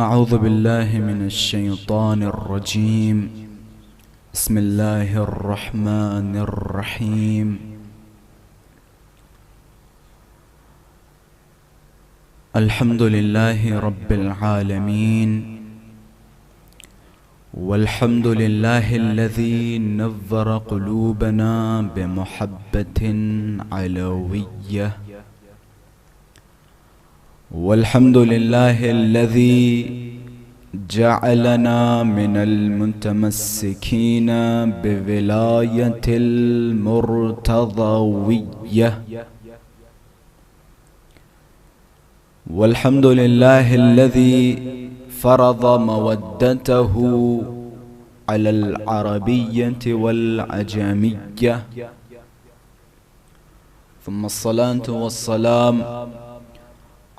أعوذ بالله من الشيطان الرجيم. بسم الله الرحمن الرحيم. الحمد لله رب العالمين، والحمد لله الذي نظر قلوبنا بمحبة علوية، والحمد لله الذي جعلنا من المتمسكين بولاية المرتضوية، والحمد لله الذي فرض مودته على العربية والعجمية، ثم الصلاة والسلام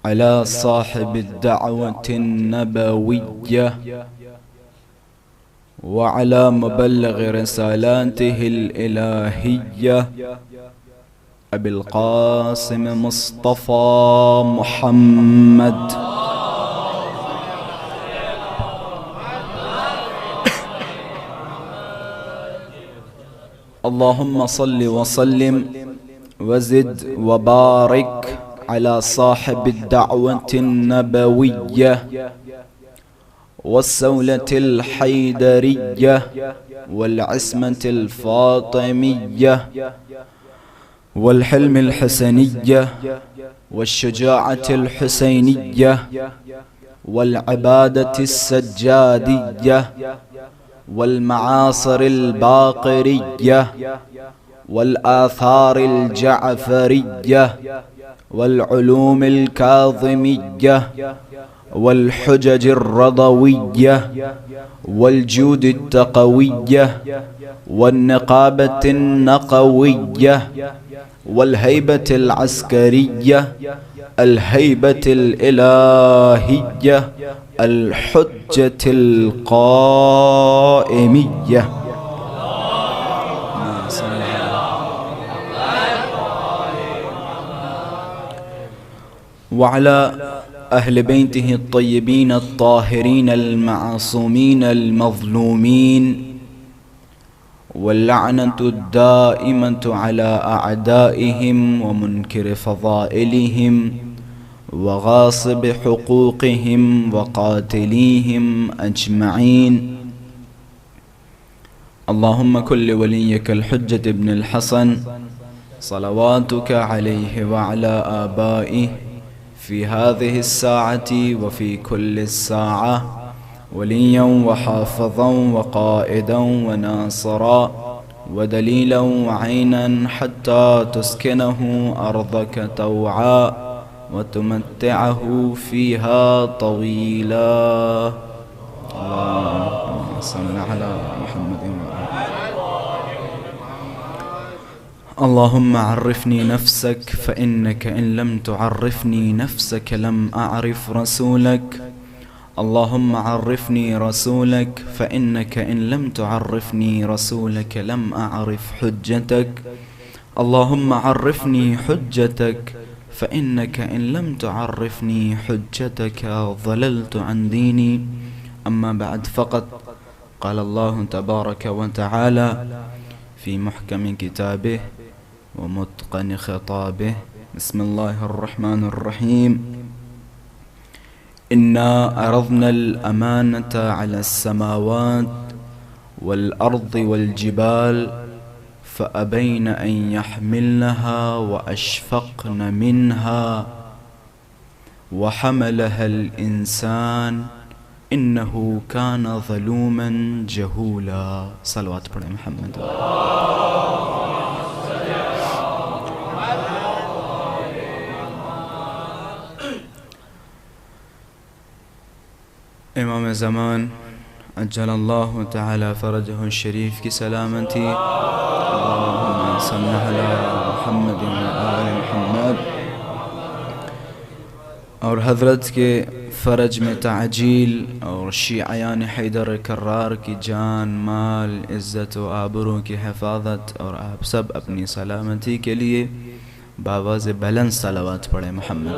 على صاحب الدعوة النبوية وعلى مبلغ رسالاته الإلهية أبي القاسم مصطفى محمد اللهم صل وسلم وزد وبارك على صاحب الدعوة النبوية والسولة الحيدرية والعصمة الفاطمية والحلم الحسنية والشجاعة الحسينية والعبادة السجادية والمعاصر الباقرية والآثار الجعفرية والعلوم الكاظمية والحجج الرضوية والجود التقوية والنقابة النقوية والهيبة العسكرية الهيبة الإلهية الحجة القائمية. وعلى أهل بيته الطيبين الطاهرين المعصومين المظلومين، واللعنة الدائمة على أعدائهم ومنكر فضائلهم وغاصب حقوقهم وقاتليهم أجمعين. اللهم كن لوليك الحجة ابن الحسن صلواتك عليه وعلى آبائه في هذه الساعة وفي كل الساعة وليا وحافظا وقائدا وناصرا ودليلا وعينا حتى تسكنه أرضك طوعا وتمتعه فيها طويلا. اللهم صل على محمد اللهم عرفني نفسك، فإنك إن لم تعرفني نفسك لم أعرف رسولك. اللهم عرفني رسولك، فإنك إن لم تعرفني رسولك لم أعرف حجتك. اللهم عرفني حجتك، فإنك إن لم تعرفني حجتك ضللت عن ديني. أما بعد، فقد قال الله تبارك وتعالى في محكم كتابه ومتقن خطابه: بسم الله الرحمن الرحيم. إنا عرضنا الأمانة على السماوات والأرض والجبال فأبين أن يحملنها وأشفقن منها وحملها الإنسان إنه كان ظلوما جهولا. صلوات پر محمد. امام زمان عجل الله تعالی فرجه الشریف کی سلامتی. اللهم صل على محمد وآل محمد. اور حضرت کے فرج میں تعجیل اور شیعیان حیدر کرار کی جان، مال، عزت و آبرو کی حفاظت اور آپ سب اپنی سلامتی کے لیے باواز بلند صلوات پڑھیں محمد.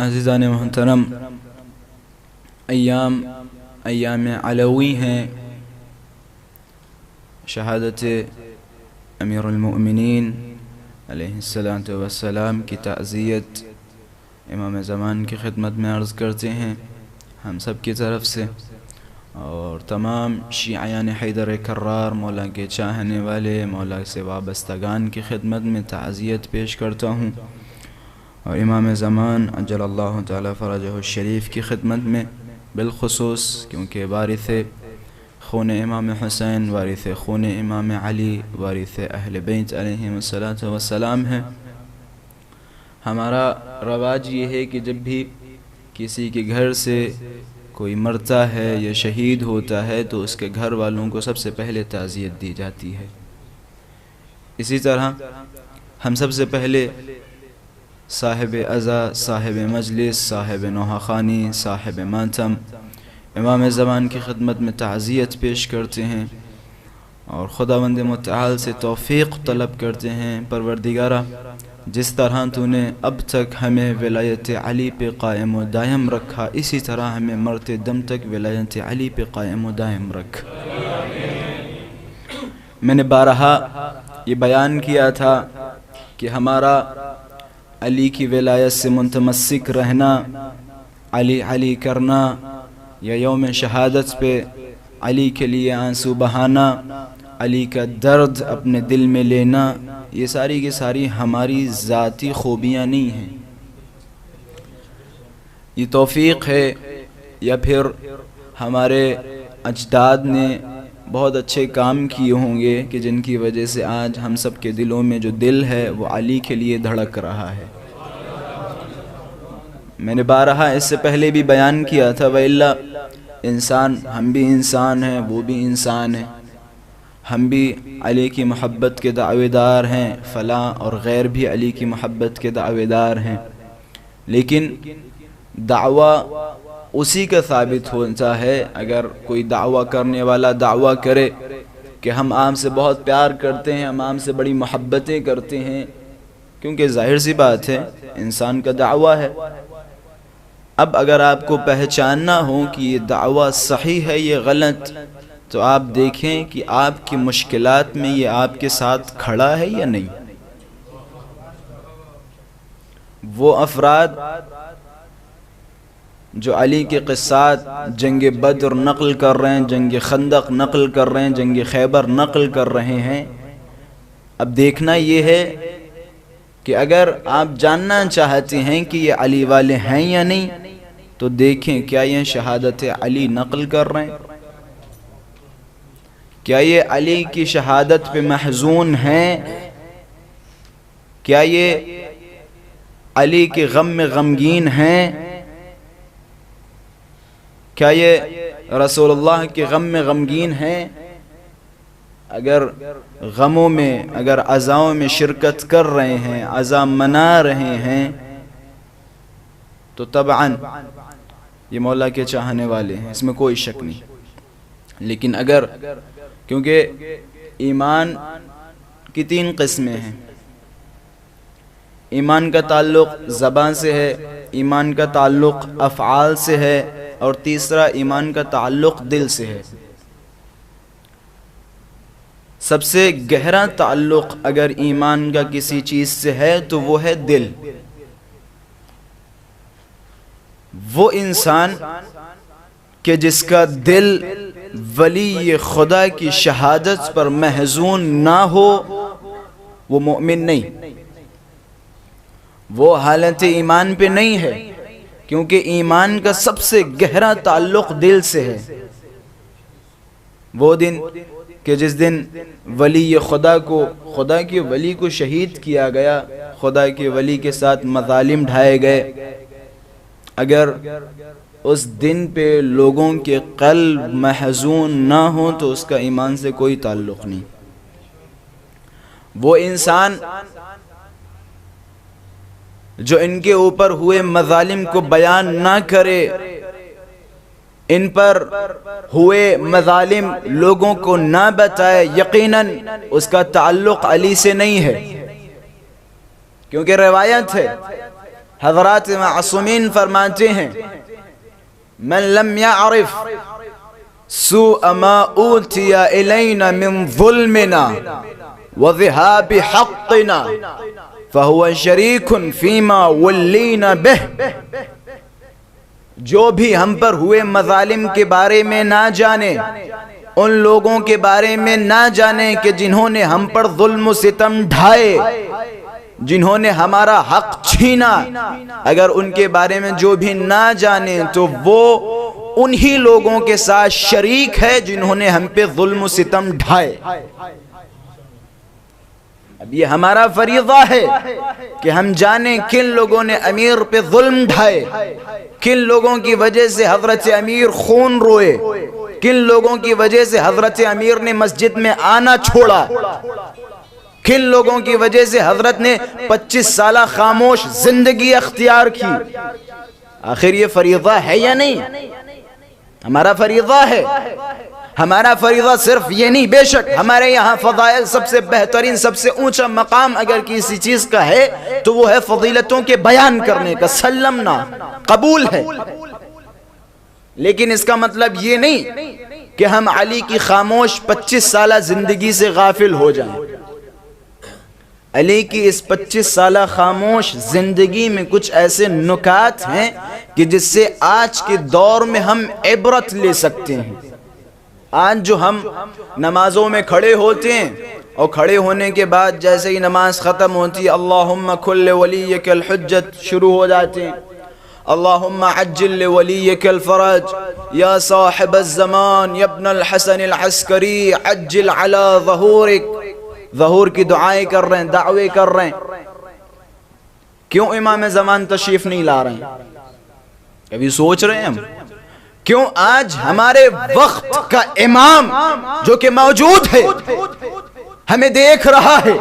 عزیزان محترم، ایام علوی ہیں، شہادت امیر المؤمنین علیہ السلام کی تعزیت امام زمان کی خدمت میں عرض کرتے ہیں ہم سب کی طرف سے، اور تمام شیعیان حیدر کرار، مولا کے چاہنے والے، مولا سے وابستگان کی خدمت میں تعزیت پیش کرتا ہوں، اور امام زمان عجل اللہ تعالی فرجہ الشریف کی خدمت میں بالخصوص، کیونکہ وارث خون امام حسین، وارث خون امام علی، وارث اہل بیت علیہم السلام ہے۔ ہمارا رواج یہ ہے کہ جب بھی کسی کے گھر سے کوئی مرتا ہے یا شہید ہوتا ہے تو اس کے گھر والوں کو سب سے پہلے تعزیت دی جاتی ہے۔ اسی طرح ہم سب سے پہلے صاحب عزا، صاحب مجلس، صاحب نوحہ خوانی، صاحب ماتم امام زمان کی خدمت میں تعزیت پیش کرتے ہیں، اور خداوند متعال سے توفیق طلب کرتے ہیں، پروردگارہ جس طرح تو نے اب تک ہمیں ولایت علی پہ قائم و دائم رکھا، اسی طرح ہمیں مرتے دم تک ولایت علی پہ قائم و دائم رکھ۔ میں نے بارہا یہ بیان کیا تھا کہ ہمارا علی کی ولایت سے متمسک رہنا، علی علی کرنا، یا یوم شہادت پہ علی کے لیے آنسو بہانا، علی کا درد اپنے دل میں لینا، یہ ساری کی ساری ہماری ذاتی خوبیاں نہیں ہیں، یہ توفیق ہے، یا پھر ہمارے اجداد نے بہت اچھے کام کیے ہوں گے کہ جن کی وجہ سے آج ہم سب کے دلوں میں جو دل ہے وہ علی کے لیے دھڑک رہا ہے۔ میں نے بارہا اس سے پہلے بھی بیان کیا تھا، وَإِلَّا انسان، ہم بھی انسان ہیں، وہ بھی انسان ہیں، ہم بھی علی کی محبت کے دعوے دار ہیں، فلاں اور غیر بھی علی کی محبت کے دعوے دار ہیں، لیکن دعویٰ اسی کا ثابت ہوتا ہے اگر کوئی دعویٰ کرنے والا دعویٰ کرے کہ ہم آپ سے بہت پیار کرتے ہیں، ہم آپ سے بڑی محبتیں کرتے ہیں، کیونکہ ظاہر سی بات ہے انسان کا دعویٰ ہے۔ اب اگر آپ کو پہچاننا ہو کہ یہ دعویٰ صحیح ہے یہ غلط، تو آپ دیکھیں کہ آپ کی مشکلات میں یہ آپ کے ساتھ کھڑا ہے یا نہیں۔ وہ افراد جو علی کے قصات جنگ بدر نقل کر رہے ہیں، جنگ خندق نقل کر رہے ہیں، جنگ خیبر نقل کر رہے ہیں، اب دیکھنا یہ ہے کہ اگر آپ جاننا چاہتے ہیں کہ یہ علی والے ہیں یا نہیں، تو دیکھیں کیا یہ شہادت علی نقل کر رہے ہیں، کیا یہ علی کی شہادت پہ محزون ہیں، کیا یہ علی کے غم میں غمگین ہیں، کیا یہ رسول اللہ کے غم میں غمگین ہیں۔ اگر غموں میں، اگر عزاؤں میں شرکت کر رہے ہیں، عزا منا رہے ہیں، تو طبعاً یہ مولا کے چاہنے والے ہیں، اس میں کوئی شک نہیں۔ لیکن اگر، کیونکہ ایمان کی 3 قسمیں ہیں، ایمان کا تعلق زبان سے ہے، ایمان کا تعلق افعال سے ہے، اور تیسرا ایمان کا تعلق دل سے ہے۔ سب سے گہرا تعلق اگر ایمان کا کسی چیز سے ہے تو وہ ہے دل۔ وہ انسان کہ جس کا دل ولی خدا کی شہادت پر محزون نہ ہو، وہ مومن نہیں، وہ حالت ایمان پہ نہیں ہے، کیونکہ ایمان کا سب سے گہرا تعلق دل سے ہے۔ وہ دن کہ جس دن ولی خدا کو، خدا کے ولی کو شہید کیا گیا، خدا کے ولی کے ساتھ مظالم ڈھائے گئے، اگر اس دن پہ لوگوں کے قلب محزون نہ ہو تو اس کا ایمان سے کوئی تعلق نہیں۔ وہ انسان جو ان کے اوپر ہوئے مظالم کو بیان نہ کرے، ان پر ہوئے مظالم لوگوں کو نہ بتائے، یقیناً اس کا تعلق علی سے نہیں ہے، کیونکہ روایت ہے حضرات معصومین فرماتے ہیں من لم يعرف سوء ما اوتی الینا من ظلمنا وذهاب حقنا فهو شریک فیما ولینا به، جو بھی ہم پر ہوئے مظالم کے بارے میں نہ جانے، ان لوگوں کے بارے میں نہ جانے کہ جنہوں نے ہم پر ظلم و ستم ڈھائے، جنہوں نے ہمارا حق چھینا، اگر ان کے بارے میں جو بھی نہ جانے تو وہ انہی لوگوں کے ساتھ شریک ہے جنہوں نے ہم پہ ظلم و ستم ڈھائے۔ اب یہ ہمارا فریضہ ہے کہ ہم جانیں کن لوگوں نے امیر پہ ظلم ڈھائے، کن لوگوں کی وجہ سے حضرت امیر خون روئے، کن لوگوں کی وجہ سے حضرت امیر نے مسجد میں آنا چھوڑا، کن لوگوں کی وجہ سے حضرت نے 25 سالہ خاموش زندگی اختیار کی۔ آخر یہ فریضہ ہے یا نہیں؟ ہمارا فریضہ ہے۔ ہمارا فریضہ صرف یہ نہیں، بے شک ہمارے یہاں فضائل سب سے بہترین، سب سے اونچا مقام اگر کسی چیز کا ہے تو وہ ہے فضیلتوں کے بیان کرنے کا، سلمنا، قبول ہے، لیکن اس کا مطلب یہ نہیں کہ ہم علی کی خاموش 25 سالہ زندگی سے غافل ہو جائیں۔ علی کی اس 25 سالہ خاموش زندگی میں کچھ ایسے نکات ہیں کہ جس سے آج کے دور میں ہم عبرت لے سکتے ہیں۔ آج جو ہم نمازوں میں کھڑے ہوتے ہیں اور کھڑے ہونے کے بعد جیسے ہی نماز ختم ہوتی ہے اللہم کل ولیک الحجت شروع ہو جاتے ہیں، اللہم عجل لولیک الفرج، یا صاحب الزمان یا ابن الحسن العسکری عجل علی ظہورک، ظہور کی دعائیں کر رہے ہیں، دعوے کر رہے ہیں۔ کیوں امام زمان تشریف نہیں لا رہے ہیں؟ کبھی سوچ رہے ہیں ہم کیوں آج ہمارے وقت کا امام جو کہ موجود ہے ہمیں دیکھ رہا ہے،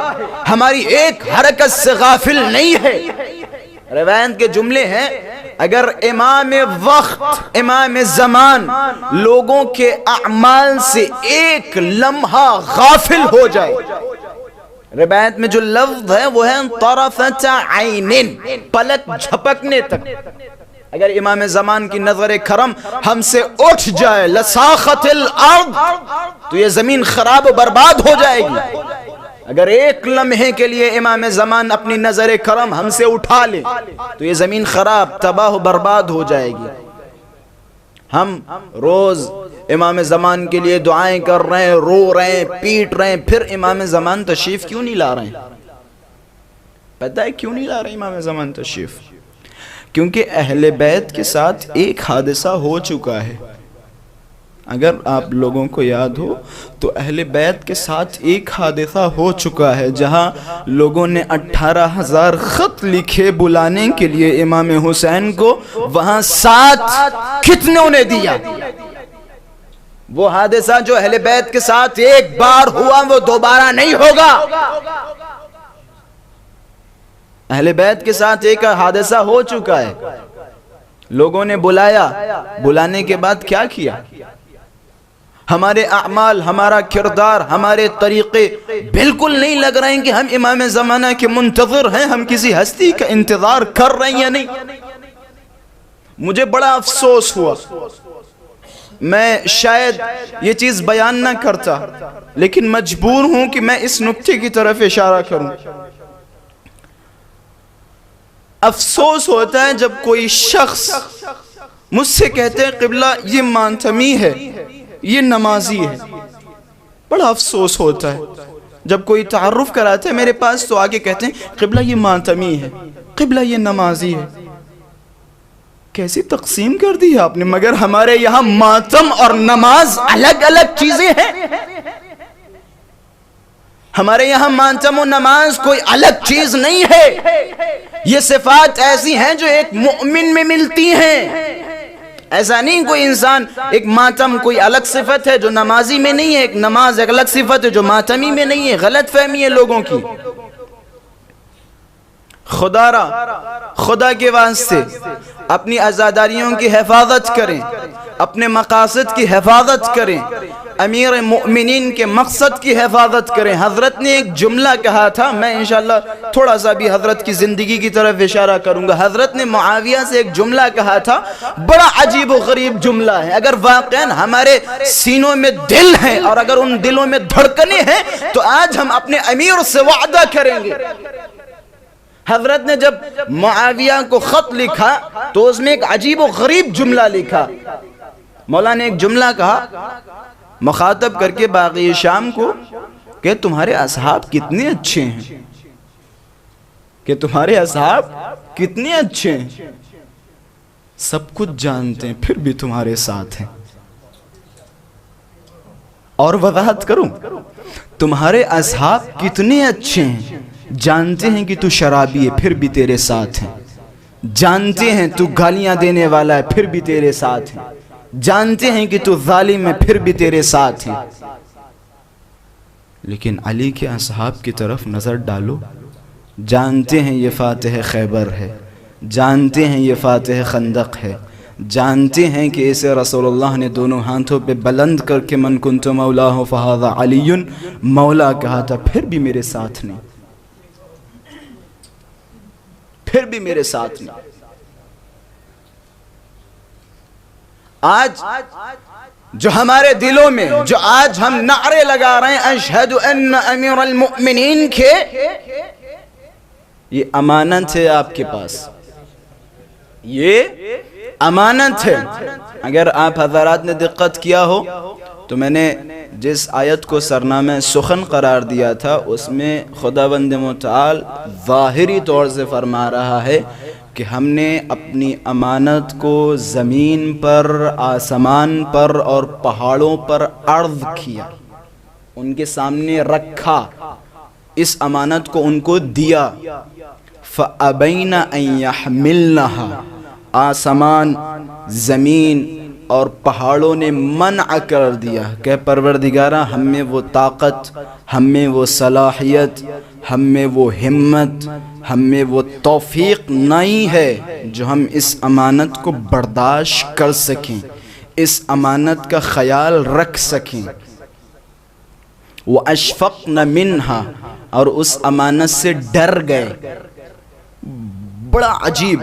ہماری ایک حرکت سے غافل نہیں ہے؟ روایت کے جملے ہیں اگر امام وقت، امام زمان لوگوں کے اعمال سے ایک لمحہ غافل ہو جائے، روایت میں جو لفظ ہے وہ ہے طرفت عین، پلک جھپکنے تک، اگر امام زمان کی نظر کرم ہم سے اٹھ جائے لساخت الارض تو یہ زمین خراب و برباد ہو جائے گی۔ اگر ایک لمحے کے لیے امام زمان اپنی نظر کرم ہم سے اٹھا لے تو یہ زمین خراب، تباہ و برباد ہو جائے گی۔ ہم روز امام زمان کے لیے دعائیں کر رہے ہیں، رو رہے ہیں، پیٹ رہے ہیں، پھر امام زمان تشریف کیوں نہیں لا رہے ہیں؟ پتہ ہے کیوں نہیں لا رہے امام زمان تشریف؟ کیونکہ اہل بیت کے ساتھ ایک حادثہ ہو چکا ہے۔ اگر آپ لوگوں کو یاد ہو تو اہل بیت کے ساتھ ایک حادثہ ہو چکا ہے جہاں لوگوں نے 18,000 خط لکھے بلانے کے لیے امام حسین کو، وہاں 7 کتنوں نے دیا۔ وہ حادثہ جو اہل بیت کے ساتھ ایک بار ہوا وہ دوبارہ نہیں ہوگا۔ اہل بیت کے ساتھ ایک حادثہ ہو چکا ہے، لوگوں نے بلایا، بلانے کے بعد کیا کیا؟ ہمارے اعمال، ہمارا کردار، ہمارے طریقے بالکل نہیں لگ رہے ہیں کہ ہم امام زمانہ کے منتظر ہیں، ہم کسی ہستی کا انتظار کر رہے ہیں یا نہیں۔ مجھے بڑا افسوس ہوا، میں شاید یہ چیز بیان نہ کرتا لیکن مجبور ہوں کہ میں اس نکتے کی طرف اشارہ کروں۔ افسوس ہوتا ہے جب کوئی شخص مجھ سے کہتے ہیں قبلہ یہ ماتمی ہے، یہ نمازی ہے۔ بڑا افسوس ہوتا ہے جب کوئی تعارف کراتا ہے میرے پاس تو آگے کہتے ہیں قبلہ یہ ماتمی ہے، قبلہ یہ نمازی ہے۔ کیسی تقسیم کر دی ہے آپ نے؟ مگر ہمارے یہاں ماتم اور نماز الگ الگ چیزیں ہیں۔ ہمارے یہاں ماتم و نماز کوئی الگ چیز نہیں ہے، یہ صفات ایسی ہیں جو ایک مؤمن میں ملتی ہیں۔ ایسا نہیں کوئی انسان، ایک ماتم کوئی الگ صفت ہے جو نمازی میں نہیں ہے، ایک نماز ایک الگ صفت ہے جو ماتمی میں نہیں ہے۔ غلط فہمی ہے لوگوں کی۔ خدا را، خدا کے واسطے اپنی عزاداریوں کی حفاظت کریں، اپنے مقاصد کی حفاظت کریں، امیر مؤمنین کے مقصد کی حفاظت کریں۔ حضرت نے ایک جملہ کہا تھا، میں انشاءاللہ تھوڑا سا بھی حضرت کی زندگی کی طرف اشارہ کروں گا۔ حضرت نے معاویہ سے ایک جملہ کہا تھا، بڑا عجیب و غریب جملہ ہے، اگر واقعاً ہمارے سینوں میں دل ہیں اور اگر ان دلوں میں دھڑکنے ہیں تو آج ہم اپنے امیر سے وعدہ کریں گے۔ حضرت نے جب معاویہ کو خط لکھا تو اس میں ایک عجیب و غریب جملہ لکھا۔ مولا نے ایک جملہ کہا مخاطب کر کے باغی شام کو کہ تمہارے اصحاب کتنے اچھے ہیں، کہ تمہارے اصحاب کتنے اچھے ہیں، سب کچھ جانتے ہیں پھر بھی تمہارے ساتھ ہیں۔ اور وضاحت کروں، تمہارے اصحاب کتنے اچھے ہیں، جانتے ہیں کہ تو شرابی ہے پھر بھی تیرے ساتھ ہیں، جانتے ہیں تو گالیاں دینے والا ہے پھر بھی تیرے ساتھ ہیں، جانتے ہیں کہ تو ظالم ہے پھر بھی تیرے ساتھ ہیں۔ لیکن علی کے اصحاب کی طرف نظر ڈالو، جانتے ہیں یہ فاتح خیبر ہے، جانتے ہیں یہ فاتح خندق ہے، جانتے ہیں کہ اسے رسول اللہ نے دونوں ہاتھوں پہ بلند کر کے من کنت مولاہ فہذا علی مولا کہا تھا، پھر بھی میرے ساتھ نہیں، پھر بھی میرے ساتھ نہیں۔ آج جو ہمارے دلوں میں، جو آج ہم نعرے لگا رہے ہیں اشہد ان امیر المؤمنین کے، یہ امانت ہے آپ کے پاس، یہ امانت ہے۔ اگر آپ حضرات نے دقت کیا ہو تو میں نے جس آیت کو سرنامہ سخن قرار دیا تھا اس میں خداوند متعال ظاہری طور سے فرما رہا ہے کہ ہم نے اپنی امانت کو زمین پر، آسمان پر اور پہاڑوں پر عرض کیا، ان کے سامنے رکھا، اس امانت کو ان کو دیا۔ فَأَبَيْنَ أَن يَحْمِلْنَهَا، آسمان، زمین اور پہاڑوں نے منع کر دیا کہ پروردگارہ ہم میں وہ طاقت، ہم میں وہ صلاحیت، ہم میں وہ ہمت، ہم میں وہ توفیق نہیں ہے جو ہم اس امانت کو برداشت کر سکیں، اس امانت کا خیال رکھ سکیں۔ وَأَشْفَقْنَ مِنْهَا، اور اس امانت سے ڈر گئے۔ بڑا عجیب،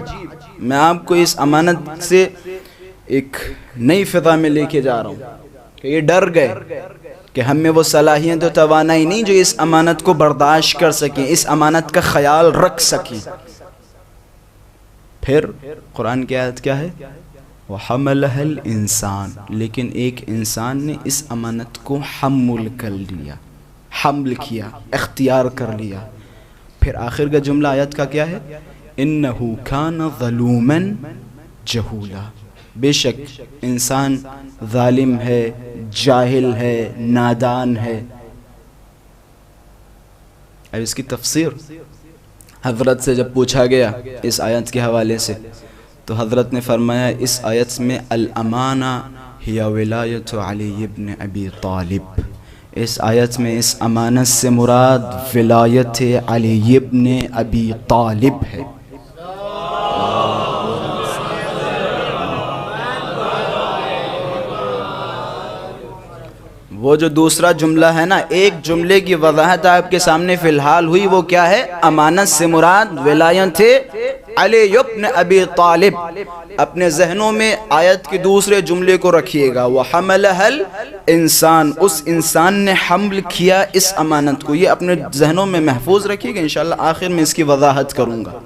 میں آپ کو اس امانت سے ایک نئی فضا میں لے کے جا رہا ہوں کہ یہ ڈر گئے کہ ہم میں وہ صلاحیت و توانائی نہیں جو اس امانت کو برداشت کر سکیں، اس امانت کا خیال رکھ سکیں۔ پھر قرآن کی آیت کیا ہے؟ وَحَمَلَهَا الْإِنسان، لیکن ایک انسان نے اس امانت کو حمل کر لیا، حمل کیا، اختیار کر لیا۔ پھر آخر کا جملہ آیت کا کیا ہے؟ إِنَّهُ كَانَ ظَلُومًا جَهُولًا، بے شک انسان ظالم ہے، جاہل ہے، نادان ہے۔ اب اس کی تفسیر حضرت سے جب پوچھا گیا اس آیت کے حوالے سے تو حضرت نے فرمایا اس آیت میں الامانہ ہی ولایت علی ابن ابی طالب، اس آیت میں اس امانت سے مراد ولایت علی ابن ابی طالب ہے۔ وہ جو دوسرا جملہ ہے نا، ایک جملے کی وضاحت آپ کے سامنے فی الحال ہوئی، وہ کیا ہے؟ امانت سے مراد ولایت علی ابن ابی طالب۔ اپنے ذہنوں میں آیت کے دوسرے جملے کو رکھیے گا، وَحَمَلَهَا الْإِنسان، اس انسان نے حمل کیا اس امانت کو، یہ اپنے ذہنوں میں محفوظ رکھیے گا، انشاءاللہ آخر میں اس کی وضاحت کروں گا۔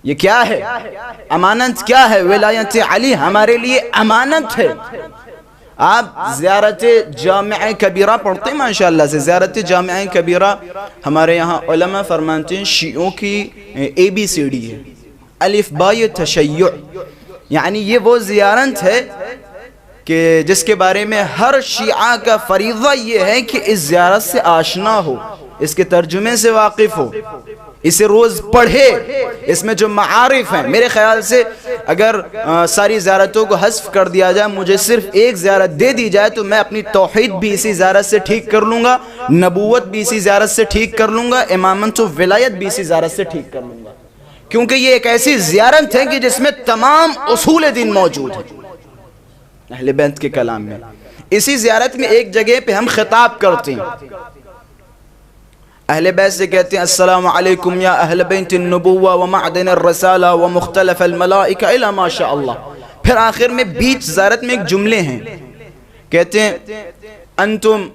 یہ کیا ہے؟ امانت کیا ہے؟ ولایت علی ہمارے لیے امانت ہے۔ آپ زیارت جامعہ کبیرہ پڑھتے ہیں ماشاءاللہ سے، زیارت جامعہ کبیرہ ہمارے یہاں علماء فرماتے ہیں شیعوں کی ABCD ہے، الف با تشیع، یعنی یہ وہ زیارت ہے کہ جس کے بارے میں ہر شیعہ کا فریضہ یہ ہے کہ اس زیارت سے آشنا ہو، اس کے ترجمے سے واقف ہو، اسے روز پڑھے، اس میں جو معارف ہیں، میرے خیال سے اگر ساری زیارتوں کو حذف کر دیا جائے، مجھے صرف ایک زیارت دے دی جائے تو میں اپنی توحید بھی اسی زیارت سے ٹھیک کر لوں گا، نبوت بھی اسی زیارت سے ٹھیک کر لوں گا، امامت و ولایت بھی اسی زیارت سے ٹھیک کر لوں گا، کیونکہ یہ ایک ایسی زیارت ہے کہ جس میں تمام اصول دین موجود ہیں۔ اہل بیت کے کلام میں. اسی زیارت میں ایک جگہ پہ ہم خطاب کرتے ہیں, اہل بیت سے کہتے ہیں السلام علیکم یا اہل بیت النبوہ ومعدن الرسالہ ومختلف الملائکہ الی ما شاء اللہ. پھر آخر میں بیچ زیارت میں ایک جملے ہیں, کہتے ہیں انتم,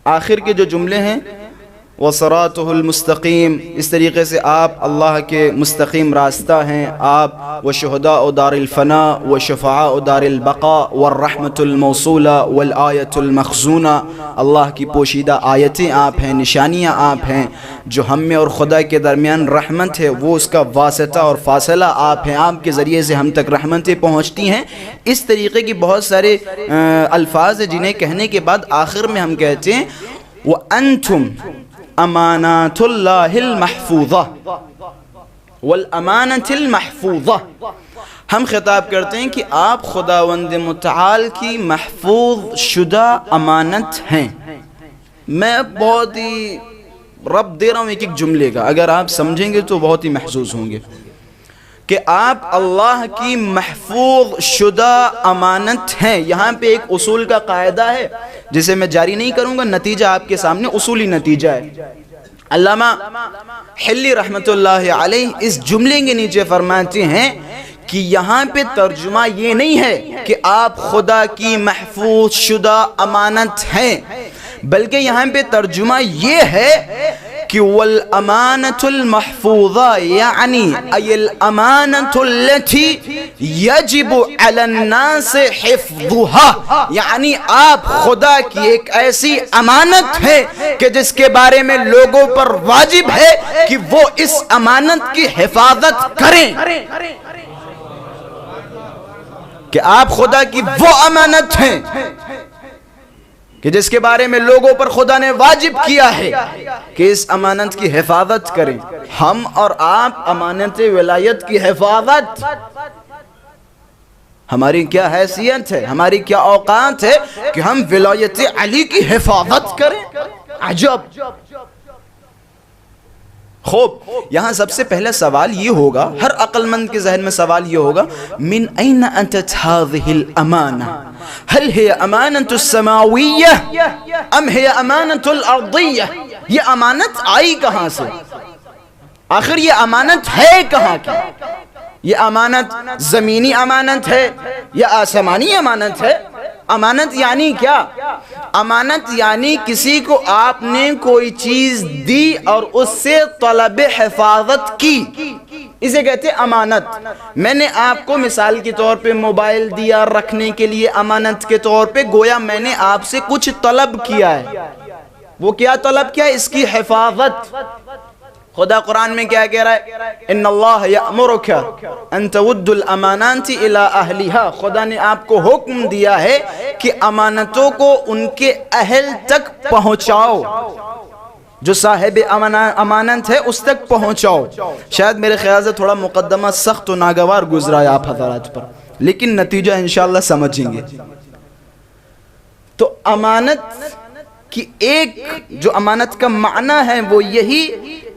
آخر کے جو جملے ہیں وصراطہ المستقیم, اس طریقے سے آپ اللہ کے مستقیم راستہ ہیں, آپ وشہداء دار الفناء وشفعاء دار البقاء والرحمت الموصولہ والآیت المخزونہ, اللہ کی پوشیدہ آیتیں آپ ہیں, نشانیاں آپ ہیں, جو ہم میں اور خدا کے درمیان رحمت ہے وہ اس کا واسطہ اور فاصلہ آپ ہیں, آپ کے ذریعے سے ہم تک رحمتیں پہنچتی ہیں. اس طریقے کی بہت سارے الفاظ ہیں جنہیں کہنے کے بعد آخر میں ہم کہتے ہیں وَأَنْتُمْ امانات اللہ المحفوظہ والامانۃ المحفوظہ. ہم خطاب کرتے ہیں کہ آپ خداوند متعال کی محفوظ شدہ امانت ہیں. میں بہت ہی رب دے رہا ہوں ایک ایک جملے کا, اگر آپ سمجھیں گے تو بہت ہی محظوظ ہوں گے کہ آپ اللہ کی محفوظ شدہ امانت ہیں. یہاں پہ ایک اصول کا قاعدہ ہے جسے میں جاری نہیں کروں گا, نتیجہ آپ کے سامنے اصولی نتیجہ ہے. علامہ حلی رحمت اللہ علیہ اس جملے کے نیچے فرماتے ہیں کہ یہاں پہ ترجمہ یہ نہیں ہے کہ آپ خدا کی محفوظ شدہ امانت ہیں, بلکہ یہاں پہ ترجمہ یہ ہے کہ والامانۃ المحفوظہ یعنی ای الامانۃ التي یجب علی الناس حفظها, یعنی آپ خدا کی ایک ایسی امانت ہے کہ جس کے بارے میں لوگوں پر واجب ہے کہ وہ اس امانت کی حفاظت کریں, کہ آپ خدا کی وہ امانت ہیں کہ جس کے بارے میں لوگوں پر خدا نے واجب کیا ہے کہ اس امانت کی حفاظت کریں. ہم اور آپ امانت ولایت کی حفاظت, ہماری کیا حیثیت ہے, ہماری کیا اوقات ہے کہ ہم ولایت علی کی حفاظت کریں. عجب. خوب, یہاں سب سے پہلا سوال یہ ہوگا, ہر عقل مند کے ذہن میں سوال یہ ہوگا, من این اتت هذه الامانہ, هل هي امانت السماویہ ام هي امانت الارضیہ. یہ امانت آئی کہاں سے, آخر یہ امانت ہے کہاں کی؟ یہ امانت زمینی امانت ہے یا آسمانی امانت ہے؟ امانت یعنی کیا؟ امانت یعنی کسی کو آپ نے کوئی چیز دی اور اس سے طلب حفاظت کی, اسے کہتے ہیں امانت. میں نے آپ کو مثال کے طور پہ موبائل دیا رکھنے کے لیے امانت کے طور پہ, گویا میں نے آپ سے کچھ طلب کیا ہے. وہ کیا طلب کیا؟ اس کی حفاظت. خدا قرآن میں کیا کہہ رہا ہے؟ ان اللہ یأمرک ان تؤدوا الامانات الی اہلھا. خدا نے آپ کو حکم دیا ہے کہ امانتوں کو ان کے اہل تک پہنچاؤ, جو صاحب امانت ہے اس تک پہنچاؤ. شاید میرے خیال سے تھوڑا مقدمہ سخت و ناگوار گزرا ہے آپ حضرات پر, لیکن نتیجہ انشاءاللہ سمجھیں گے. تو امانت کی ایک جو امانت کا معنی ہے وہ یہی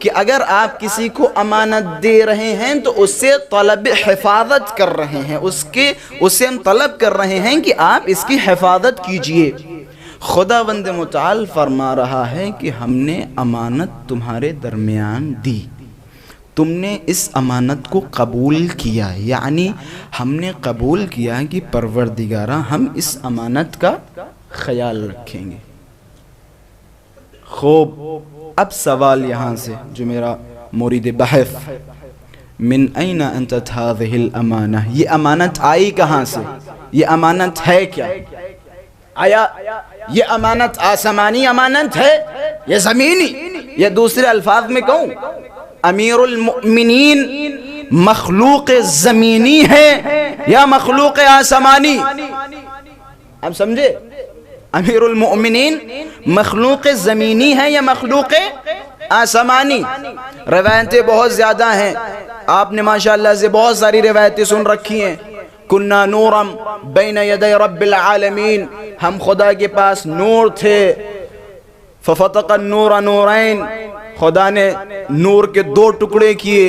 کہ اگر آپ کسی کو امانت دے رہے ہیں تو اس سے طلب حفاظت کر رہے ہیں, اس سے ہم طلب کر رہے ہیں کہ آپ اس کی حفاظت کیجئے. خداوند متعال فرما رہا ہے کہ ہم نے امانت تمہارے درمیان دی, تم نے اس امانت کو قبول کیا, یعنی ہم نے قبول کیا کہ پروردگارہ ہم اس امانت کا خیال رکھیں گے. خوب, اب سوال یہاں سے جو میرا مورد بحث, من این انتت هذه الامانہ, یہ امانت آئی کہاں سے, یہ امانت ہے کیا؟ آیا یہ امانت آسمانی امانت ہے یا زمینی؟ یا دوسرے الفاظ میں کہوں, امیر المؤمنین مخلوق زمینی ہے یا مخلوق آسمانی؟ اب سمجھے, امیر المؤمنین مخلوق زمینی ہے یا مخلوق آسمانی؟ روایتیں بہت زیادہ ہیں, آپ نے ماشاءاللہ سے بہت ساری روایتیں سن رکھی ہیں. کننا نورا بین یدی رب العالمین, ہم خدا کے پاس نور تھے. ففتق النور نورین, خدا نے نور کے دو ٹکڑے کیے.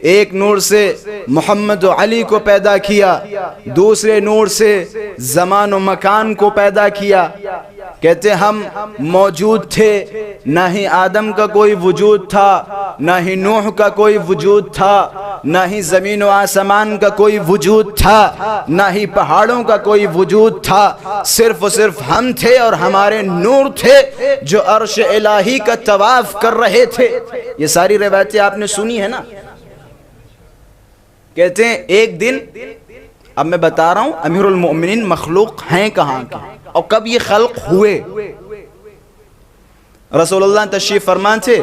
ایک نور سے محمد و علی کو پیدا کیا، دوسرے نور سے زمان و مکان کو پیدا کیا۔ کہتے ہم موجود تھے، نہ ہی آدم کا کوئی وجود تھا، نہ ہی نوح کا کوئی وجود تھا، نہ ہی زمین و آسمان کا کوئی وجود تھا، نہ ہی پہاڑوں کا کوئی وجود تھا، صرف و صرف ہم تھے اور ہمارے نور تھے جو عرش الہی کا طواف کر رہے تھے۔ یہ ساری روایتیں آپ نے سنی ہے نا۔ کہتے ہیں ایک دن، اب میں بتا رہا ہوں امیر المؤمنین مخلوق ہیں کہاں کے اور کب یہ خلق ہوئے۔ رسول اللہ تشریف فرمان تھے،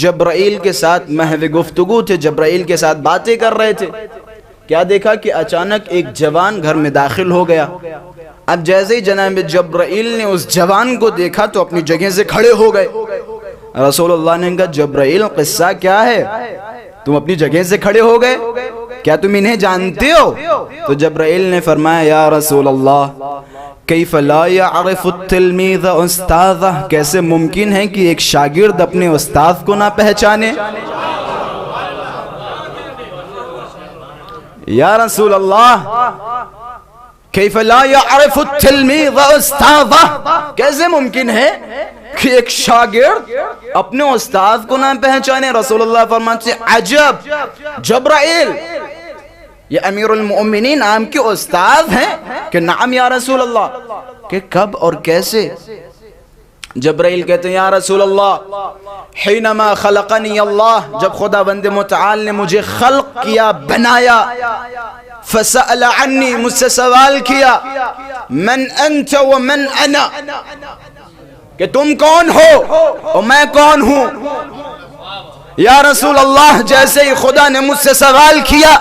جبرائیل کے ساتھ محو گفتگو تھے، جبرائیل کے ساتھ باتیں کر رہے تھے۔ کیا دیکھا کہ اچانک ایک جوان گھر میں داخل ہو گیا۔ اب جیسے ہی جناب جبرائیل نے اس جوان کو دیکھا تو اپنی جگہ سے کھڑے ہو گئے۔ رسول اللہ نے کہا جبرائیل قصہ کیا ہے، تم اپنی جگہ سے کھڑے ہو گئے، کیا تم انہیں جانتے ہو؟ تو جبرائیل نے فرمایا یا رسول اللہ کیف لا یعرف التلمیذ استاذہ، کیسے ممکن ہے کہ ایک شاگرد اپنے استاد کو نہ پہچانے؟ یا رسول اللہ کیف لا یعرف التلمیذ استاذہ، کیسے ممکن ہے کہ ایک شاگرد اپنے استاد کو نہ پہچانے؟ رسول اللہ فرماتے ہیں عجب جبرائیل، یہ امیر المؤمنین عام کے استاد ہیں؟ کہ نعم یا رسول اللہ، کہ کب اور کیسے؟ جبرائیل کہتے ہیں یا رسول اللہ حینما خلقنی اللہ، جب خدا بند متعال نے مجھے خلق کیا، بنایا، فسأل عنی، مجھ سے سوال کیا، من انت ومن انا، کہ تم کون ہو اور میں کون ہوں؟ یا رسول اللہ جیسے ہی خدا نے مجھ سے سوال کیا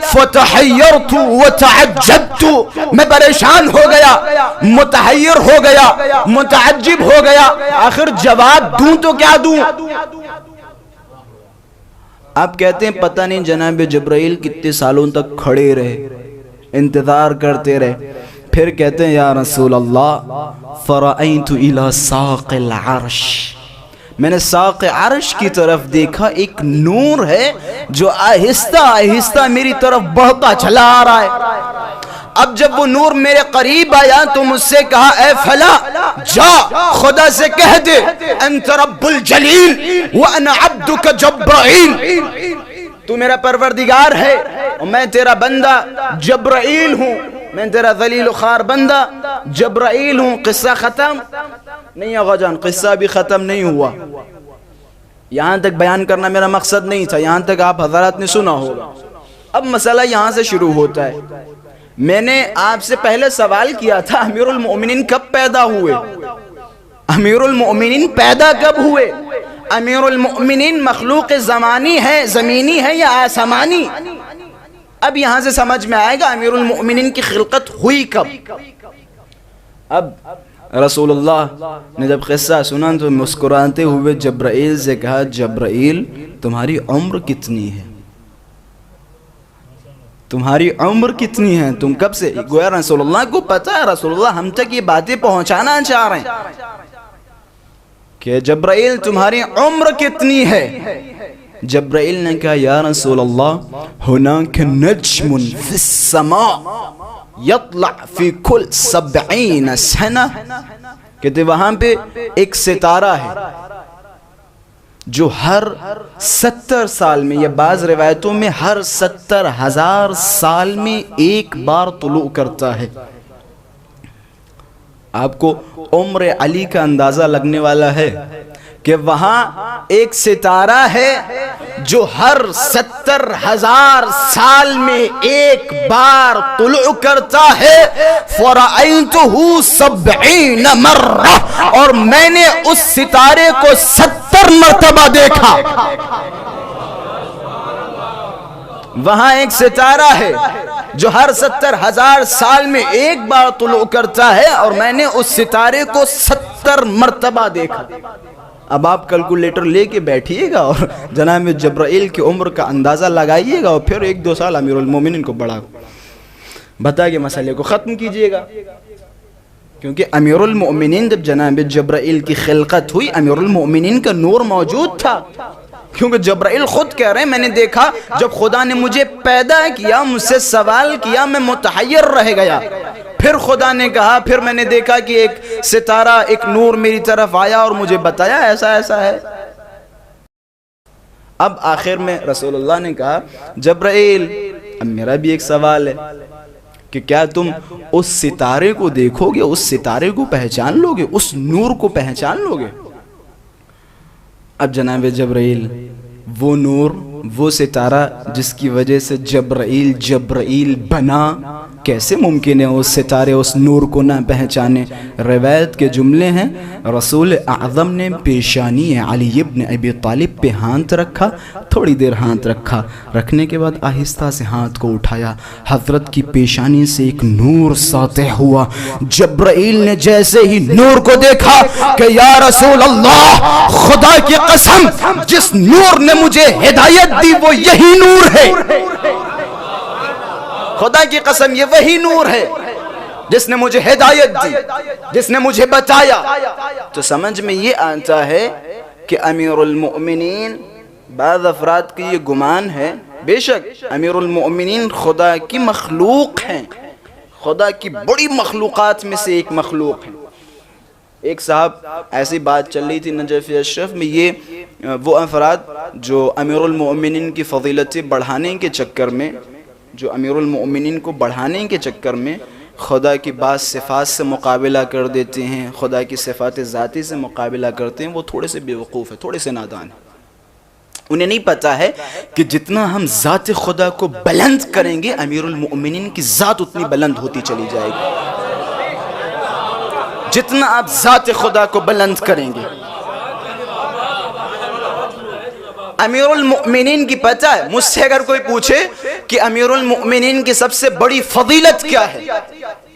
فتحیرت وتعجبت، میں پریشان ہو گیا، متحیر ہو گیا، متعجب ہو گیا، آخر جواب دوں تو کیا دوں؟ آپ کہتے ہیں پتہ نہیں جناب جبرائیل کتنے سالوں تک کھڑے رہے، انتظار کرتے رہے، پھر کہتے ہیں یا رسول اللہ فرأیت الی ساق العرش، میں نے ساق عرش کی طرف دیکھا، ایک نور ہے جو آہستہ آہستہ میری طرف بڑھتا چلا آ رہا ہے۔ اب جب وہ نور میرے قریب آیا تو مجھ سے کہا اے فلا جا خدا سے کہہ دے انت رب الجلیل وانا عبدک جبرائیل، تو میرا پروردگار ہے اور میں تیرا بندہ جبرائیل ہوں، میں تیرا ذلیل و خوار بندہ جبرائیل ہوں۔ قصہ ختم نہیں آقا جان، قصہ بھی ختم نہیں ہوا، یہاں تک بیان کرنا میرا مقصد نہیں تھا، یہاں تک آپ حضرات نے سنا ہوگا۔ اب مسئلہ یہاں سے شروع ہوتا ہے۔ میں نے آپ سے پہلے سوال کیا تھا امیر المؤمنین کب پیدا ہوئے؟ امیر المؤمنین پیدا کب ہوئے؟ امیر المؤمنین مخلوق زمانی ہے، زمینی ہے یا آسمانی؟ اب یہاں سے سمجھ میں آئے گا امیر المؤمنین کی خلقت ہوئی کب۔ اب رسول اللہ نے جب قصہ سنا تو مسکراتے ہوئے جبرائیل سے کہا جبرائیل تمہاری عمر کتنی ہے؟ تمہاری عمر کتنی ہے؟ تم کب سے؟ گویا رسول اللہ کو پتا ہے، رسول اللہ ہم تک یہ باتیں پہنچانا چاہ رہے ہیں کہ جبرائیل تمہاری عمر کتنی ہے؟ جبرائیل نے کہا یا رسول اللہ ہناک نجم فی السماء یطلع فی کل 70 سنہ، کہتے وہاں پہ ایک ستارہ ہے جو ہر 70 سال میں یا بعض روایتوں میں ہر 70,000 سال میں ایک بار طلوع کرتا ہے۔ آپ کو عمر علی کا اندازہ لگنے والا ہے کہ وہاں ایک ستارہ ہے جو ہر 70,000 سال میں ایک بار طلوع کرتا ہے۔ فَرَأَيْتُهُ 70 مرہ، اور میں نے اس ستارے کو 70 مرتبہ دیکھا۔ وہاں ایک ستارہ ہے جو ہر 70,000 سال میں ایک بار طلوع کرتا ہے اور میں نے اس ستارے کو 70 مرتبہ دیکھا۔ اب آپ کیلکولیٹر لے کے بیٹھیے گا اور جناب جبرائیل کی عمر کا اندازہ لگائیے گا اور پھر 1-2 سال امیر المومنین کو بتا کے مسئلے کو ختم کیجئے گا۔ کیونکہ امیر المؤمنین جب جناب جبرائیل کی خلقت ہوئی، امیر المؤمنین کا نور موجود تھا، کیونکہ جبرائیل خود کہہ رہے ہیں میں نے دیکھا جب خدا نے مجھے پیدا کیا، مجھ سے سوال کیا، میں متحیر رہ گیا، پھر خدا نے کہا، پھر میں نے دیکھا کہ ایک ستارہ، ایک نور میری طرف آیا اور مجھے بتایا ایسا ایسا ہے۔ اب آخر میں رسول اللہ نے کہا جبرائیل اب میرا بھی ایک سوال ہے کہ کیا تم اس ستارے کو دیکھو گے، اس ستارے کو پہچان لو گے، اس نور کو پہچان لو گے؟ اب جناب جبرائیل وہ نور، وہ ستارہ جس کی وجہ سے جبرائیل بنا، کیسے ممکن ہے اس ستارے اس نور کو نہ پہچانے؟ روایت کے جملے ہیں رسول اعظم نے پیشانی علی ابن ابی طالب پہ ہاتھ رکھا، تھوڑی دیر ہاتھ رکھا، رکھنے کے بعد آہستہ سے ہاتھ کو اٹھایا، حضرت کی پیشانی سے ایک نور ساطع ہوا۔ جبرائیل نے جیسے ہی نور کو دیکھا کہ یا رسول اللہ، خدا کی قسم جس نور نے مجھے ہدایت دی وہ یہی نور ہے، خدا کی قسم یہ وہی نور ہے جس نے مجھے ہدایت دی، جس نے مجھے بتایا۔ تو سمجھ میں یہ آتا ہے کہ امیر المؤمنین، بعض افراد کی یہ گمان ہے، بے شک امیر المؤمنین خدا کی مخلوق ہیں، خدا کی بڑی مخلوقات میں سے ایک مخلوق ہیں۔ ایک صاحب ایسی بات چل رہی تھی نجف اشرف میں، یہ وہ افراد جو امیر المؤمنین کی فضیلتیں بڑھانے کے چکر میں، جو امیر المؤمنین کو بڑھانے کے چکر میں خدا کی بعض صفات سے مقابلہ کر دیتے ہیں، خدا کی صفات ذاتی سے مقابلہ کرتے ہیں، وہ تھوڑے سے بیوقوف ہیں، تھوڑے سے نادان ہیں۔ انہیں نہیں پتا ہے کہ جتنا ہم ذات خدا کو بلند کریں گے امیر المؤمنین کی ذات اتنی بلند ہوتی چلی جائے گی۔ جتنا آپ ذات خدا کو بلند کریں گے، امیر المؤمنین کی پتہ ہے، مجھ سے اگر کوئی پوچھے کہ امیر المؤمنین کی سب سے بڑی فضیلت کیا ہے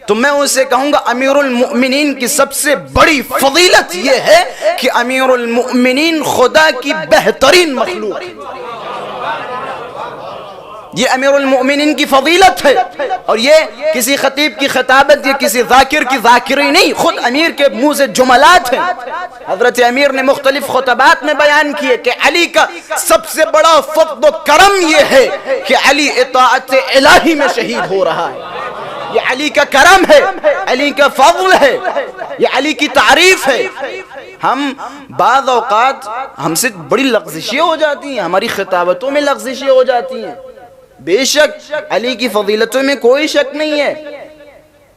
تو میں اسے کہوں گا امیر المؤمنین کی سب سے بڑی فضیلت یہ ہے کہ امیر المؤمنین خدا کی بہترین مخلوق ہے۔ یہ امیر المؤمنین کی فضیلت ہے، اور یہ کسی خطیب کی خطابت، یہ کسی ذاکر کی ذاکری نہیں، خود امیر کے منہ سے جملات ہیں۔ حضرت امیر نے مختلف خطبات میں بیان کیے کہ علی کا سب سے بڑا فضل و کرم یہ ہے کہ علی اطاعت الہی میں شہید ہو رہا ہے۔ یہ علی کا کرم ہے، علی کا فضل ہے، یہ علی کی تعریف ہے۔ ہم بعض اوقات ہم سے بڑی لغزشیں ہو جاتی ہیں، ہماری خطابتوں میں لغزشیں ہو جاتی ہیں۔ بے شک علی کی فضیلتوں میں کوئی شک نہیں ہے۔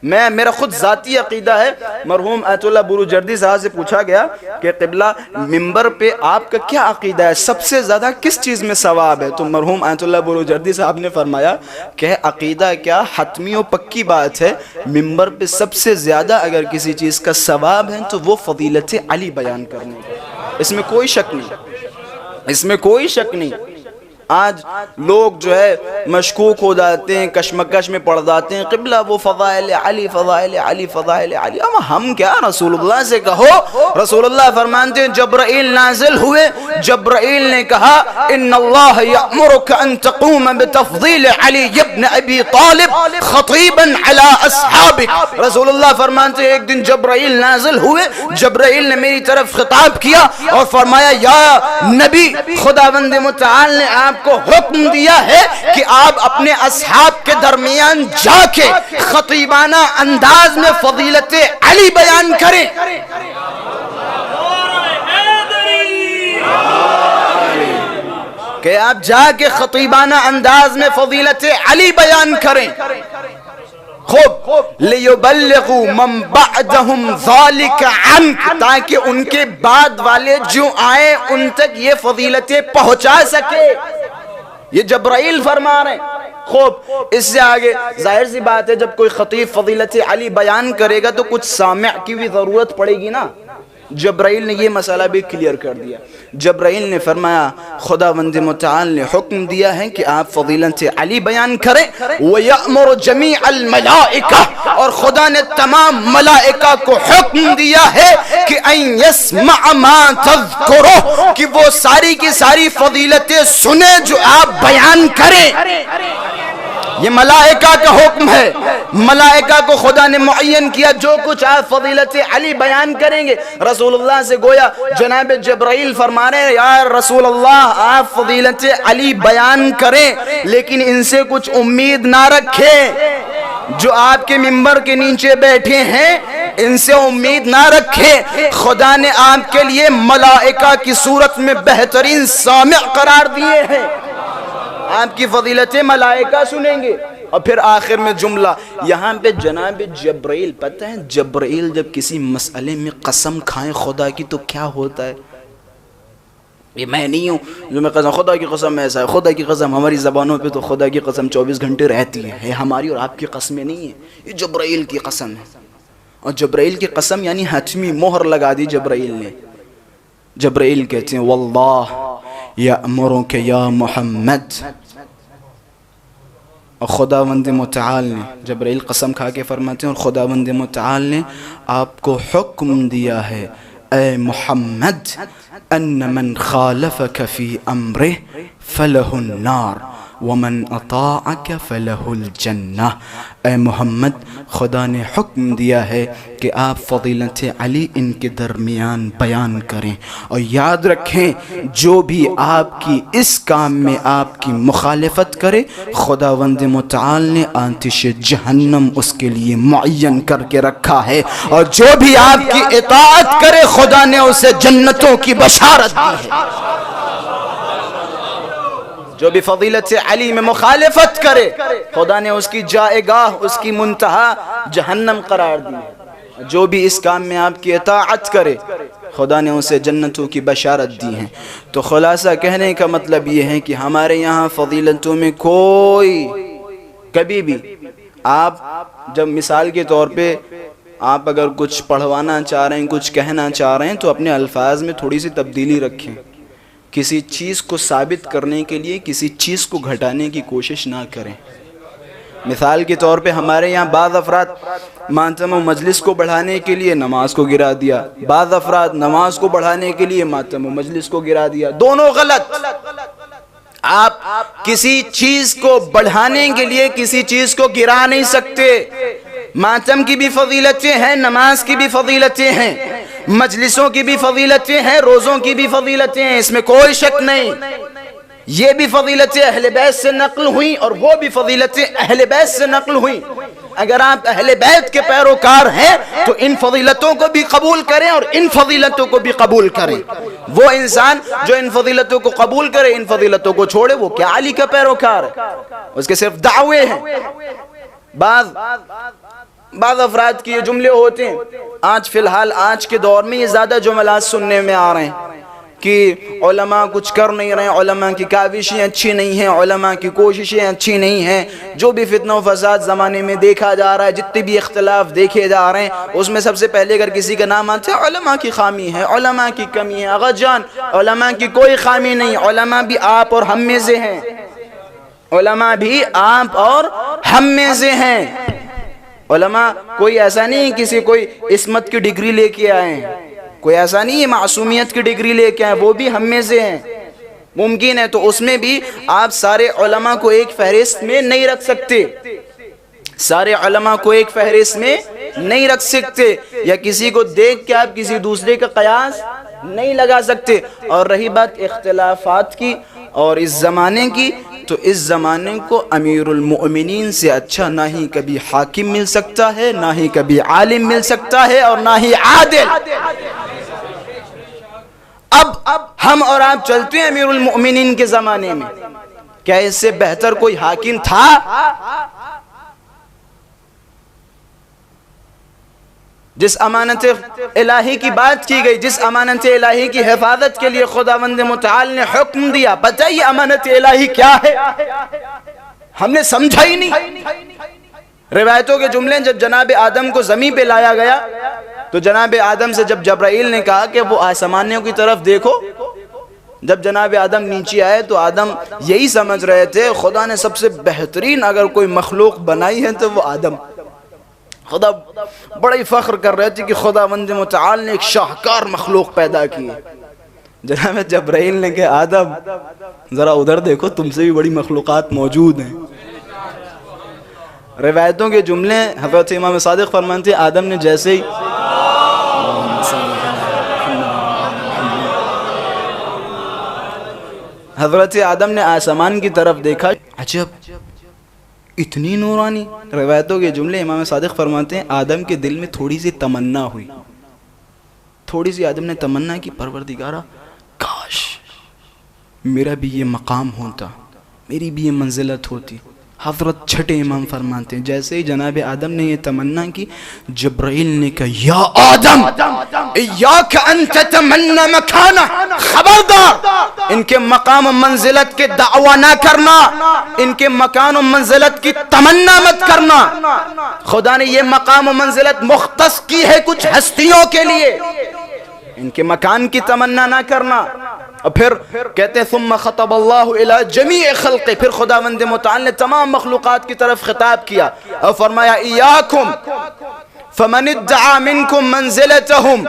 میرا خود ذاتی عقیدہ ہے، مرحوم آیت اللہ بروجردی صاحب سے پوچھا گیا کہ قبلہ ممبر پہ آپ کا کیا عقیدہ ہے، سب سے زیادہ کس چیز میں ثواب ہے؟ تو مرحوم آیت اللہ بروجردی صاحب نے فرمایا کہ عقیدہ کیا، حتمی و پکی بات ہے، ممبر پہ سب سے زیادہ اگر کسی چیز کا ثواب ہے تو وہ فضیلت علی بیان کرنے کا، اس میں کوئی شک نہیں، اس میں کوئی شک نہیں۔ آج لوگ جو ہے مشکوک ہو جاتے ہیں، کشمکش میں پڑ جاتے ہیں، قبلہ وہ فضائل علی فضائل علی فضائل علی، اما ہم کیا، رسول اللہ سے کہو۔ رسول اللہ فرماتے ہیں جبرائیل نازل ہوئے، جبرائیل نے کہا ان اللہ یأمرک ان تقوم بتفضیل علی ابن ابی طالب خطیبا علی اصحابک۔ رسول اللہ فرماتے ہیں ایک دن جبرائیل نازل ہوئے، جبرائیل نے میری طرف خطاب کیا اور فرمایا یا نبی، خداوند متعال نے آپ کو حکم دیا ہے کہ آپ اپنے اصحاب کے درمیان جا کے خطیبانہ انداز میں فضیلت علی بیان کریں۔ کہ آپ جا کے خطیبانہ انداز میں فضیلت علی بیان کریں۔ خوب لِيُبَلِّغُوا مَنْ بَعْدَهُمْ ذَلِكَ عَنْكَ، تاکہ ان کے بعد والے جو آئیں ان تک یہ فضیلتیں پہنچا سکے۔ یہ جبرائیل فرما رہے ہیں۔ خوب اس سے آگے ظاہر سی بات ہے جب کوئی خطیب فضیلت علی بیان کرے گا تو کچھ سامع کی بھی ضرورت پڑے گی نا۔ جبرائیل نے یہ مسئلہ بھی کلیئر کر دیا۔ جبرائیل نے فرمایا خداوند متعال نے حکم دیا ہے کہ آپ فضیلت علی بیان کریں، وَيَأْمُرُ جَمِيعَ الْمَلَائِكَةِ، اور خدا نے تمام ملائکہ کو حکم دیا ہے کہ اَن يَسْمَعَ مَا تَذْكُرُهُ، کہ وہ ساری کی ساری فضیلتیں سنیں جو آپ بیان کریں۔ یہ ملائکہ کا حکم ہے. ملائکہ کو خدا نے معین کیا جو کچھ آپ فضیلت علی بیان کریں گے. رسول اللہ سے گویا جناب جبرائیل فرما رہے ہیں یا رسول اللہ آپ فضیلت علی بیان کریں لیکن ان سے کچھ امید نہ رکھیں. جو آپ کے منبر کے نیچے بیٹھے ہیں ان سے امید نہ رکھیں. خدا نے آپ کے لیے ملائکہ کی صورت میں بہترین سامع قرار دیے ہیں. آپ کی فضیلتیں ملائکہ سنیں گے. اور پھر آخر میں جملہ یہاں پہ جناب جبرائیل، پتہ ہے جبرائیل جب کسی مسئلے میں قسم کھائیں خدا کی تو کیا ہوتا ہے؟ یہ میں نہیں ہوں جو میں قسم، خدا کی قسم ایسا ہے، خدا کی قسم. ہماری زبانوں پہ تو خدا کی قسم 24 گھنٹے رہتی ہے. یہ ہماری اور آپ کی قسمیں نہیں ہیں، یہ جبرائیل کی قسم ہے. اور جبرائیل کی قسم یعنی حتمی مہر لگا دی جبرائیل نے. جبرائیل کہتے ہیں واللہ یأمرک یا محمد. اور خداوند متعال نے، جبرائیل قسم کھا کے فرماتے ہیں اور خداوند متعال نے آپ کو حکم دیا ہے اے محمد ان من خالفک فی امرہ فلہ النار ومن اطاعک فلہ الجنہ. اے محمد خدا نے حکم دیا ہے کہ آپ فضیلت علی ان کے درمیان بیان کریں اور یاد رکھیں جو بھی آپ کی اس کام میں آپ کی مخالفت کرے خداوند متعال نے آتش جہنم اس کے لیے معین کر کے رکھا ہے، اور جو بھی آپ کی اطاعت کرے خدا نے اسے جنتوں کی بشارت دی ہے. جو بھی فضیلت علی میں مخالفت کرے خدا نے اس کی جائے گاہ، اس کی منتہا جہنم قرار دی. جو بھی اس کام میں آپ کی اطاعت کرے خدا نے اسے جنتوں کی بشارت دی ہے. تو خلاصہ کہنے کا مطلب یہ ہے کہ ہمارے یہاں فضیلتوں میں کوئی کبھی بھی آپ جب مثال کے طور پہ آپ اگر کچھ پڑھوانا چاہ رہے ہیں، کچھ کہنا چاہ رہے ہیں تو اپنے الفاظ میں تھوڑی سی تبدیلی رکھیں. کسی چیز کو ثابت کرنے کے لیے کسی چیز کو گھٹانے کی کوشش نہ کریں. مثال کے طور پہ ہمارے یہاں بعض افراد ماتم و مجلس کو بڑھانے کے لیے نماز کو گرا دیا، بعض افراد نماز کو بڑھانے کے لیے ماتم و مجلس کو گرا دیا. دونوں غلط. آپ کسی چیز کو بڑھانے کے لیے کسی چیز کو گرا نہیں سکتے. ماتم کی بھی فضیلتیں ہیں، نماز کی بھی فضیلتیں ہیں، مجلسوں کی بھی فضیلتیں ہیں، روزوں کی بھی فضیلتیں ہیں، اس میں کوئی شک نہیں. یہ بھی فضیلتیں اہل بیت سے نقل ہوئیں اور وہ بھی فضیلتیں اہل بیت سے نقل ہوئیں. اگر آپ اہل بیت کے پیروکار ہیں تو ان فضیلتوں کو بھی قبول کریں اور ان فضیلتوں کو بھی قبول کریں. وہ انسان جو ان فضیلتوں کو قبول کرے ان فضیلتوں کو چھوڑے وہ کیا علی کا پیروکار ہے؟ اس کے صرف دعوے ہیں. بعض افراد کی یہ جملے ہوتے ہیں، آج فی الحال آج کے دور میں یہ زیادہ جملات سننے میں آ رہے ہیں کہ علماء کچھ کر نہیں رہے ہیں، علماء کی کاوشیں اچھی نہیں ہیں، علماء کی کوششیں اچھی نہیں ہیں. جو بھی فتنہ و فساد زمانے میں دیکھا جا رہا ہے، جتنے بھی اختلاف دیکھے جا رہے ہیں اس میں سب سے پہلے اگر کسی کا نام آتا ہے علماء کی خامی ہے، علماء کی کمی ہے. اگر جان علماء کی کوئی خامی نہیں، علماء بھی آپ اور ہم میں سے ہیں، علماء بھی آپ اور ہم میں سے ہیں. علماء کوئی ایسا نہیں کسی کوئی عصمت کی ڈگری لے کے آئے ہیں، کوئی ایسا نہیں ہے معصومیت کی ڈگری لے کے آئے، وہ بھی ہم میں سے ہیں. ممکن ہے تو اس میں بھی آپ سارے علماء کو ایک فہرست میں نہیں رکھ سکتے، سارے علماء کو ایک فہرست میں نہیں رکھ سکتے، یا کسی کو دیکھ کے آپ کسی دوسرے کا قیاس نہیں لگا سکتے. اور رہی بات اختلافات کی اور اس زمانے کی، تو اس زمانے کو امیر المؤمنین سے اچھا نہ ہی کبھی حاکم مل سکتا ہے، نہ ہی کبھی عالم مل سکتا ہے، اور نہ ہی عادل. اب ہم اور آپ چلتے ہیں امیر المؤمنین کے زمانے میں، کیا اس سے بہتر کوئی حاکم تھا؟ جس امانت الہی کی بات کی گئی، جس امانت الہی کی حفاظت کے لیے خداوند متعال نے حکم دیا، بتائیے امانت الہی کیا ہے؟ ہم نے سمجھا ہی نہیں. روایتوں کے جملے، جب جناب آدم کو زمین پہ لایا گیا تو جناب آدم سے جب جبرائیل نے کہا کہ وہ آسمانوں کی طرف دیکھو، جب جناب آدم نیچے آئے تو آدم یہی سمجھ رہے تھے خدا نے سب سے بہترین اگر کوئی مخلوق بنائی ہے تو وہ آدم. خدا بڑا ہی فخر کر رہے تھے کہ خداوند متعال نے ایک شاہکار مخلوق پیدا کی. جناب جبرائیل نے کہا آدم ذرا ادھر دیکھو، تم سے بھی بڑی مخلوقات موجود ہیں. روایتوں کے جملے حضرت امام صادق فرماتے ہیں آدم نے جیسے ہی حضرت آدم نے آسمان کی طرف دیکھا، عجب اتنی نورانی. روایتوں کے جملے امام صادق فرماتے ہیں آدم کے دل میں تھوڑی سی تمنا ہوئی، تھوڑی سی آدم نے تمنا کی پروردگارا کاش میرا بھی یہ مقام ہوتا، میری بھی یہ منزلت ہوتی. حضرت چھٹے امام فرماتے ہیں جیسے ہی جناب آدم نے یہ تمنا کی، جبرائیل نے کہا یا آدم ایاک ان تتمنى مکانہ، خبردار ان کے مقام و منزلت کے دعویٰ نہ کرنا، ان کے مکان و منزلت کی تمنا مت کرنا. خدا نے یہ مقام و منزلت مختص کی ہے کچھ ہستیوں کے لیے، ان کے مکان کی تمنا نہ کرنا. اور پھر کہتے ہیں ثم خطب اللہ الی جمیع خلقہ، پھر خداوند متعال نے تمام مخلوقات کی طرف خطاب کیا اور فرمایا ایاکم فمن ادعا منکم منزلتہم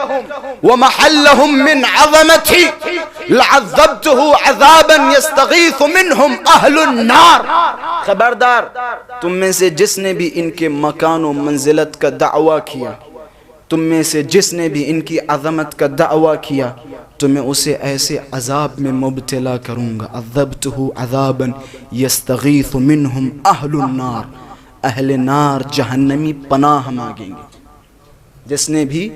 ومحلہم من عظمتہ لعذبتہ عذابا یستغیث منہم اہل النار. خبردار تم میں سے جس نے بھی ان کے مکان و منزلت کا دعویٰ کیا، تم میں سے جس نے بھی ان کی عظمت کا دعویٰ کیا، تو میں اسے ایسے عذاب میں مبتلا کروں گا. عذبتہ عذابا یستغیث منہم اہل النار، اہل نار جہنمی پناہ مانگیں گے جس نے بھی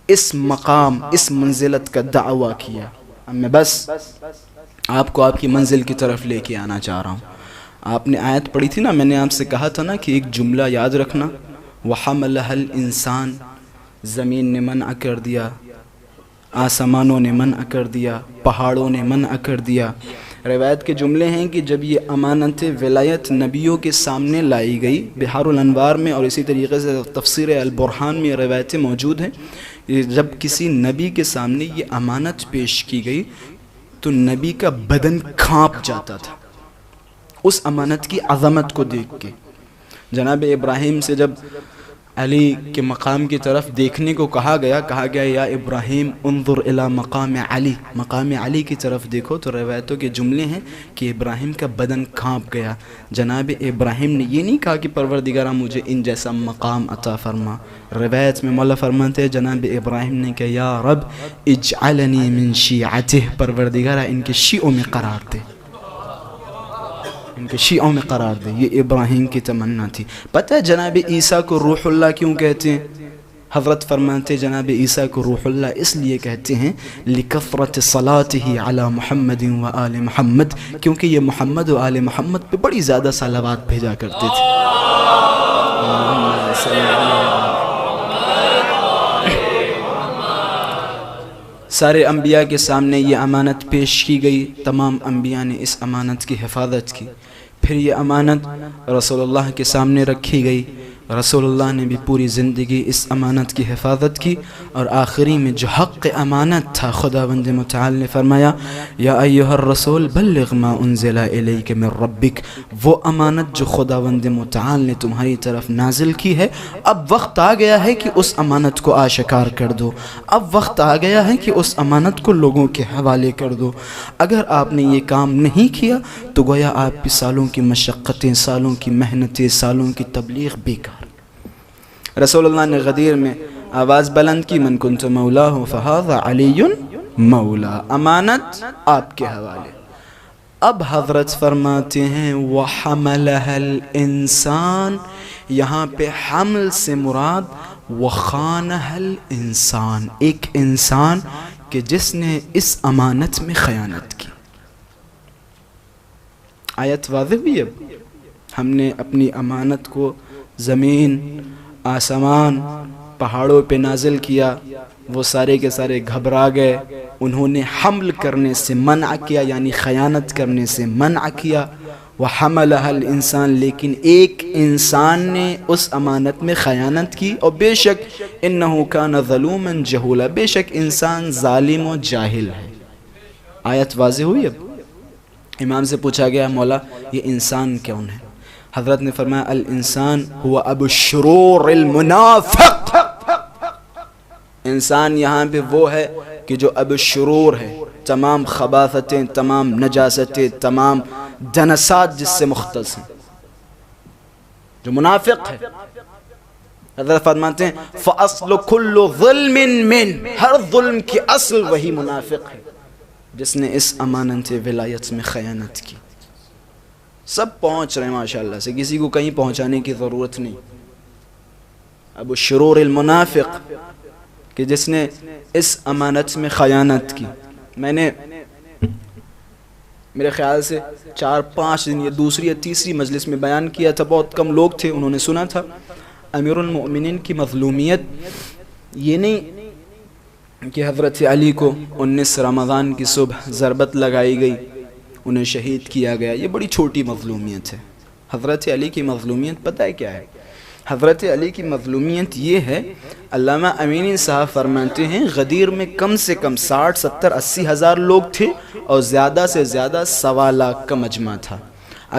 اس مقام اس منزلت کا دعویٰ کیا. اب میں بس آپ کو آپ کی منزل کی طرف لے کے آنا چاہ رہا ہوں. آپ نے آیت پڑھی تھی نا، میں نے آپ سے کہا تھا نا کہ ایک جملہ یاد رکھنا، وَحَمَلَهَا الْإِنسان، زمین نے منع کر دیا، آسمانوں نے منع کر دیا، پہاڑوں نے منع کر دیا. روایت کے جملے ہیں کہ جب یہ امانت ولایت نبیوں کے سامنے لائی گئی، بحار الانوار میں اور اسی طریقے سے تفسیر البرہان میں روایتیں موجود ہیں، جب کسی نبی کے سامنے یہ امانت پیش کی گئی تو نبی کا بدن کھانپ جاتا تھا اس امانت کی عظمت کو دیکھ کے. جناب ابراہیم سے جب علی کے مقام کی طرف دیکھنے کو کہا گیا یا ابراہیم انظر الی مقام علی، مقام علی کی طرف دیکھو، تو روایتوں کے جملے ہیں کہ ابراہیم کا بدن کھانپ گیا. جناب ابراہیم نے یہ نہیں کہا کہ پروردگارہ مجھے ان جیسا مقام عطا فرما. روایت میں مولا فرماتے ہیں جناب ابراہیم نے کہا یا رب اجعلنی من شیعتہ، پروردگارہ ان کے شیعوں میں قرار دے، ان کے شیعوں میں قرار دے. یہ ابراہیم کی تمنا تھی. پتہ ہے جناب عیسیٰ کو روح اللہ کیوں کہتے ہیں؟ حضرت فرماتے جناب عیسیٰ کو روح اللہ اس لیے کہتے ہیں لکثرت صلاتہ علی محمد و آل محمد، کیونکہ یہ محمد و آل محمد پہ بڑی زیادہ صلوات بھیجا کرتے تھے. سارے انبیاء کے سامنے یہ امانت پیش کی گئی، تمام انبیاء نے اس امانت کی حفاظت کی. پھر یہ امانت رسول اللہ کے سامنے رکھی گئی، رسول اللہ نے بھی پوری زندگی اس امانت کی حفاظت کی. اور آخری میں جو حق امانت تھا خداوند متعال نے فرمایا یا ایھا الرسول بلغ ما انزل الیک من ربک، وہ امانت جو خداوند متعال نے تمہاری طرف نازل کی ہے، اب وقت آ گیا ہے کہ اس امانت کو آشکار کر دو، اب وقت آ گیا ہے کہ اس امانت کو لوگوں کے حوالے کر دو. اگر آپ نے یہ کام نہیں کیا تو گویا آپ کی سالوں کی مشقتیں، سالوں کی محنتیں، سالوں کی تبلیغ بیکار. رسول اللہ نے غدیر میں آواز بلند کی من کنت مولاہ فہذا علی مولا، امانت آپ کے حوالے. اب حضرت فرماتے ہیں وَحَمَلَهَا الْإِنسان، یہاں پہ حمل سے مراد وَخَانَهَا الْإِنسان، ایک انسان کہ جس نے اس امانت میں خیانت کی. آیت واضح ہوئی. اب ہم نے اپنی امانت کو زمین، آسمان، پہاڑوں پہ نازل کیا، وہ سارے کے سارے گھبرا گئے، انہوں نے حمل کرنے سے منع کیا، یعنی خیانت کرنے سے منع کیا. وَحَمَلَهَا الْإِنسان، لیکن ایک انسان نے اس امانت میں خیانت کی، اور بے شک اِنَّهُ كَانَ ظَلُومًا جَهُولًا، بے شک انسان ظالم و جاہل ہے. آیت واضح ہوئی. اب امام سے پوچھا گیا مولا یہ انسان کون ہے؟ حضرت نے فرمایا الانسان ہوا ابو الشرور المنافق، انسان یہاں پہ وہ ہے کہ جو ابو الشرور ہے، تمام خباثتیں، تمام نجاستیں، تمام دنسات جس سے مختص ہیں، جو منافق ہے. حضرت فرماتے ہیں فَأَصْلُ كُلُّ ظُلْمٍ مِّن، ہر ظلم کی اصل وہی منافق ہے جس نے اس امانت ولایت میں خیانت کی. سب پہنچ رہے ہیں ماشاءاللہ سے، کسی کو کہیں پہنچانے کی ضرورت نہیں. ابو الشرور المنافق کہ جس نے اس امانت میں خیانت کی. میں نے میرے خیال سے 4-5 دن یا دوسری یا تیسری مجلس میں بیان کیا تھا، بہت کم لوگ تھے، انہوں نے سنا تھا. امیر المؤمنین کی مظلومیت یہ نہیں کہ حضرت علی کو 19 رمضان کی صبح ضربت لگائی گئی، انہیں شہید کیا گیا، یہ بڑی چھوٹی مظلومیت ہے. حضرت علی کی مظلومیت پتہ ہے کیا ہے؟ حضرت علی کی مظلومیت یہ ہے، علامہ امینی صاحب فرماتے ہیں غدیر میں کم سے کم 60, 70, 80 ہزار لوگ تھے اور زیادہ سے زیادہ 1.25 لاکھ کا مجمع تھا.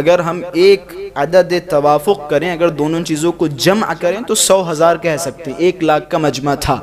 اگر ہم ایک عدد توافق کریں، اگر دونوں چیزوں کو جمع کریں تو 100,000 کہہ سکتے ہیں. 1 لاکھ کا مجمع تھا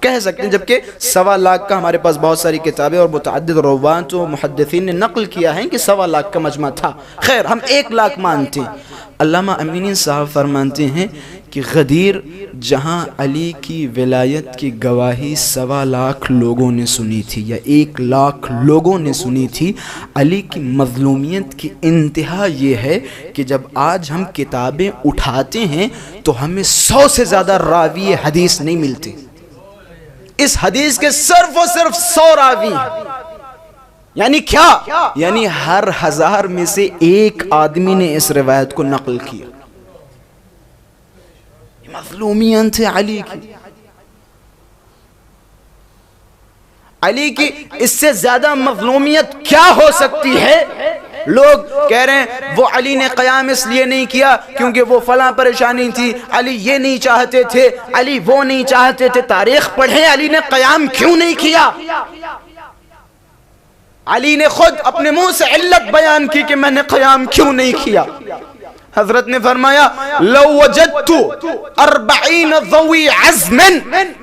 کہہ سکتے ہیں، جبکہ 1.25 لاکھ کا ہمارے پاس بہت ساری کتابیں اور متعدد روات و محدثین نے نقل کیا ہے کہ 1.25 لاکھ کا مجمع تھا. خیر ہم 1 لاکھ مانتے ہیں. علامہ امینی صاحب فرماتے ہیں کہ غدیر جہاں علی کی ولایت کی گواہی 1.25 لاکھ لوگوں نے سنی تھی یا 1 لاکھ لوگوں نے سنی تھی، علی کی مظلومیت کی انتہا یہ ہے کہ جب آج ہم کتابیں اٹھاتے ہیں تو ہمیں 100 سے زیادہ راوی حدیث نہیں ملتے. اس حدیث کے صرف و صرف 100 راوی، یعنی کیا؟ یعنی ہر 1000 میں سے 1 آدمی نے اس روایت کو نقل کیا. مظلومیت ہے علی کی. علی کی اس سے زیادہ مظلومیت کیا ہو سکتی ہے؟ لوگ کہہ رہے ہیں وہ علی نے قیام اس لیے نہیں کیا کیونکہ وہ فلاں پریشانی تھی، علی یہ نہیں چاہتے تھے، علی وہ نہیں چاہتے تھے. تاریخ پڑھیں علی نے قیام کیوں نہیں کیا. علی نے خود اپنے منہ سے علت بیان کی کہ میں نے قیام کیوں نہیں کیا. حضرت نے فرمایا لو وجدت 40 ذوی عزم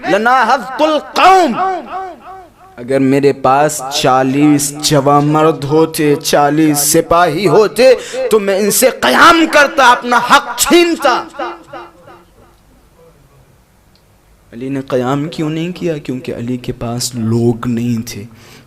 لناہضت القوم، اگر میرے پاس 40 جوان مرد ہوتے، 40 سپاہی ہوتے تو میں ان سے قیام کرتا، اپنا حق چھینتا. علی نے قیام کیوں نہیں کیا؟ کیونکہ علی کے پاس لوگ نہیں تھے.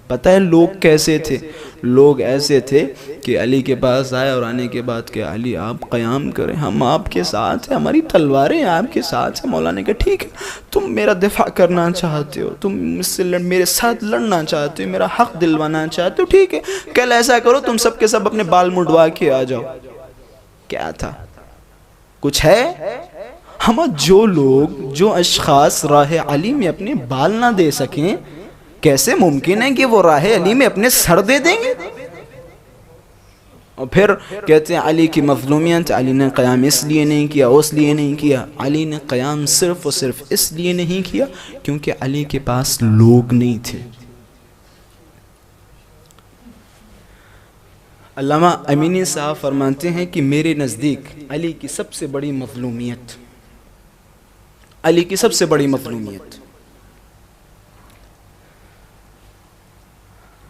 پتہ ہے لوگ کیسے تھے؟ لوگ ایسے تھے کہ علی کے پاس آئے اور آنے کے بعد کہ علی آپ قیام کریں، ہم آپ کے ساتھ ہیں، ہماری تلواریں آپ کے ساتھ ہیں. مولا نے کہا ٹھیک ہے، تم میرا دفاع کرنا چاہتے ہو، تم مجھ سے میرے ساتھ لڑنا چاہتے ہو، میرا حق دلوانا چاہتے ہو، ٹھیک ہے. کل ایسا کرو تم سب کے سب اپنے بال مڈوا کے آ جاؤ. کیا تھا؟ کچھ ہے؟ ہم جو اشخاص راہ علی میں اپنے بال نہ دے سکیں، کیسے ممکن ہے کہ وہ راہ علی میں اپنے سر دے دیں گے؟ اور پھر کہتے ہیں علی کی مظلومیت، علی نے قیام اس لیے نہیں کیا، اس لیے نہیں کیا. علی نے قیام صرف اور صرف اس لیے نہیں کیا کیونکہ علی کے پاس لوگ نہیں تھے. علامہ امینی صاحب فرماتے ہیں کہ میرے نزدیک علی کی سب سے بڑی مظلومیت، علی کی سب سے بڑی مظلومیت،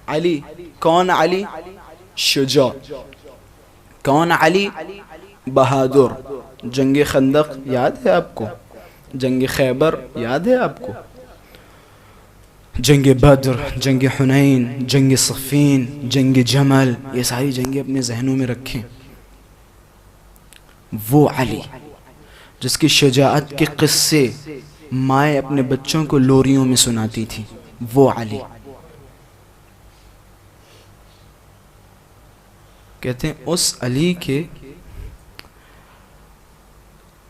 علی کون؟ علی شجاع. کون علی؟ بہادر. جنگ خندق یاد ہے آپ کو؟ جنگ خیبر یاد ہے آپ کو؟ جنگ بدر، جنگ حنین، جنگ صفین، جنگ جمل، یہ ساری جنگیں اپنے ذہنوں میں رکھیں. وہ علی جس کی شجاعت کے قصے مائیں اپنے بچوں کو لوریوں میں سناتی تھی، وہ علی. کہتے ہیں اس علی کے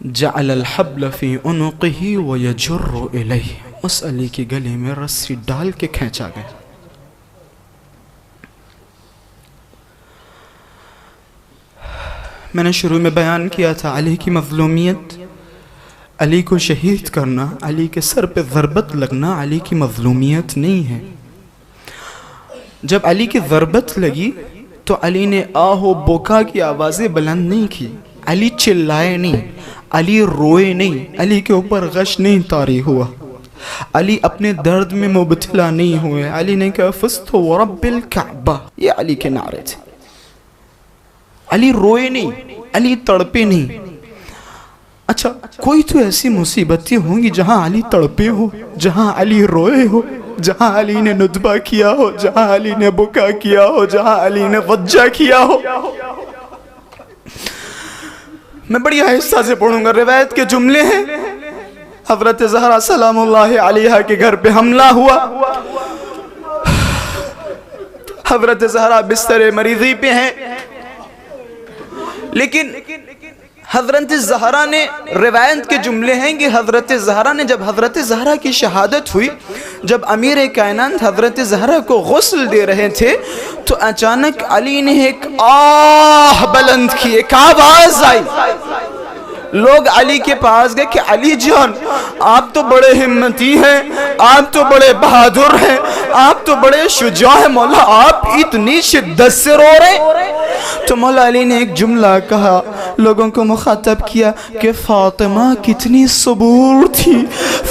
جعل الحبل فی عنقہ ویجر الیہ، اس علی کے گلے میں رسی ڈال کے کھینچا گیا. میں نے شروع میں بیان کیا تھا علی کی مظلومیت، علی کو شہید کرنا، علی کے سر پہ ضربت لگنا علی کی مظلومیت نہیں ہے. جب علی کی ضربت لگی تو علی نے آہ و بکا کی آوازیں بلند نہیں کی، علی چلائے نہیں، علی روئے نہیں، علی کے اوپر غش نہیں طاری ہوا، علی اپنے درد میں مبتلا نہیں ہوئے. علی نے کہا فزت ورب الکعبہ، یہ علی کے نعرے تھے. علی روئے نہیں، علی تڑپے نہیں. اچھا کوئی تو ایسی مصیبتیں ہوں گی جہاں علی تڑپے ہو، جہاں علی روئے ہو، جہاں علی نے ندبہ کیا ہو، جہاں علی نے بکا کیا ہو، جہاں علی نے وجہ کیا ہو۔ میں بڑی آہستہ سے پڑھوں گا، روایت کے جملے ہیں۔ حضرت زہرا سلام اللہ علیہا کے گھر پہ حملہ ہوا، حضرت زہرا بستر مریضی پہ ہیں، لیکن حضرت زہرا نے، روایت کے جملے ہیں کہ حضرت زہرا نے، جب حضرت زہرا کی شہادت ہوئی، جب امیر کائنات حضرت زہرا کو غسل دے رہے تھے تو اچانک علی نے ایک آہ بلند کی، ایک آواز آئی۔ لوگ علی کے پاس گئے کہ علی جان آپ تو بڑے ہمتی ہیں، آپ تو بڑے بہادر ہیں، آپ تو بڑے شجاع ہیں، مولا آپ اتنی شدت سے رو رہے ہیں۔ تو مولا علی نے ایک جملہ کہا، لوگوں کو مخاطب کیا کہ فاطمہ کتنی صبور تھی،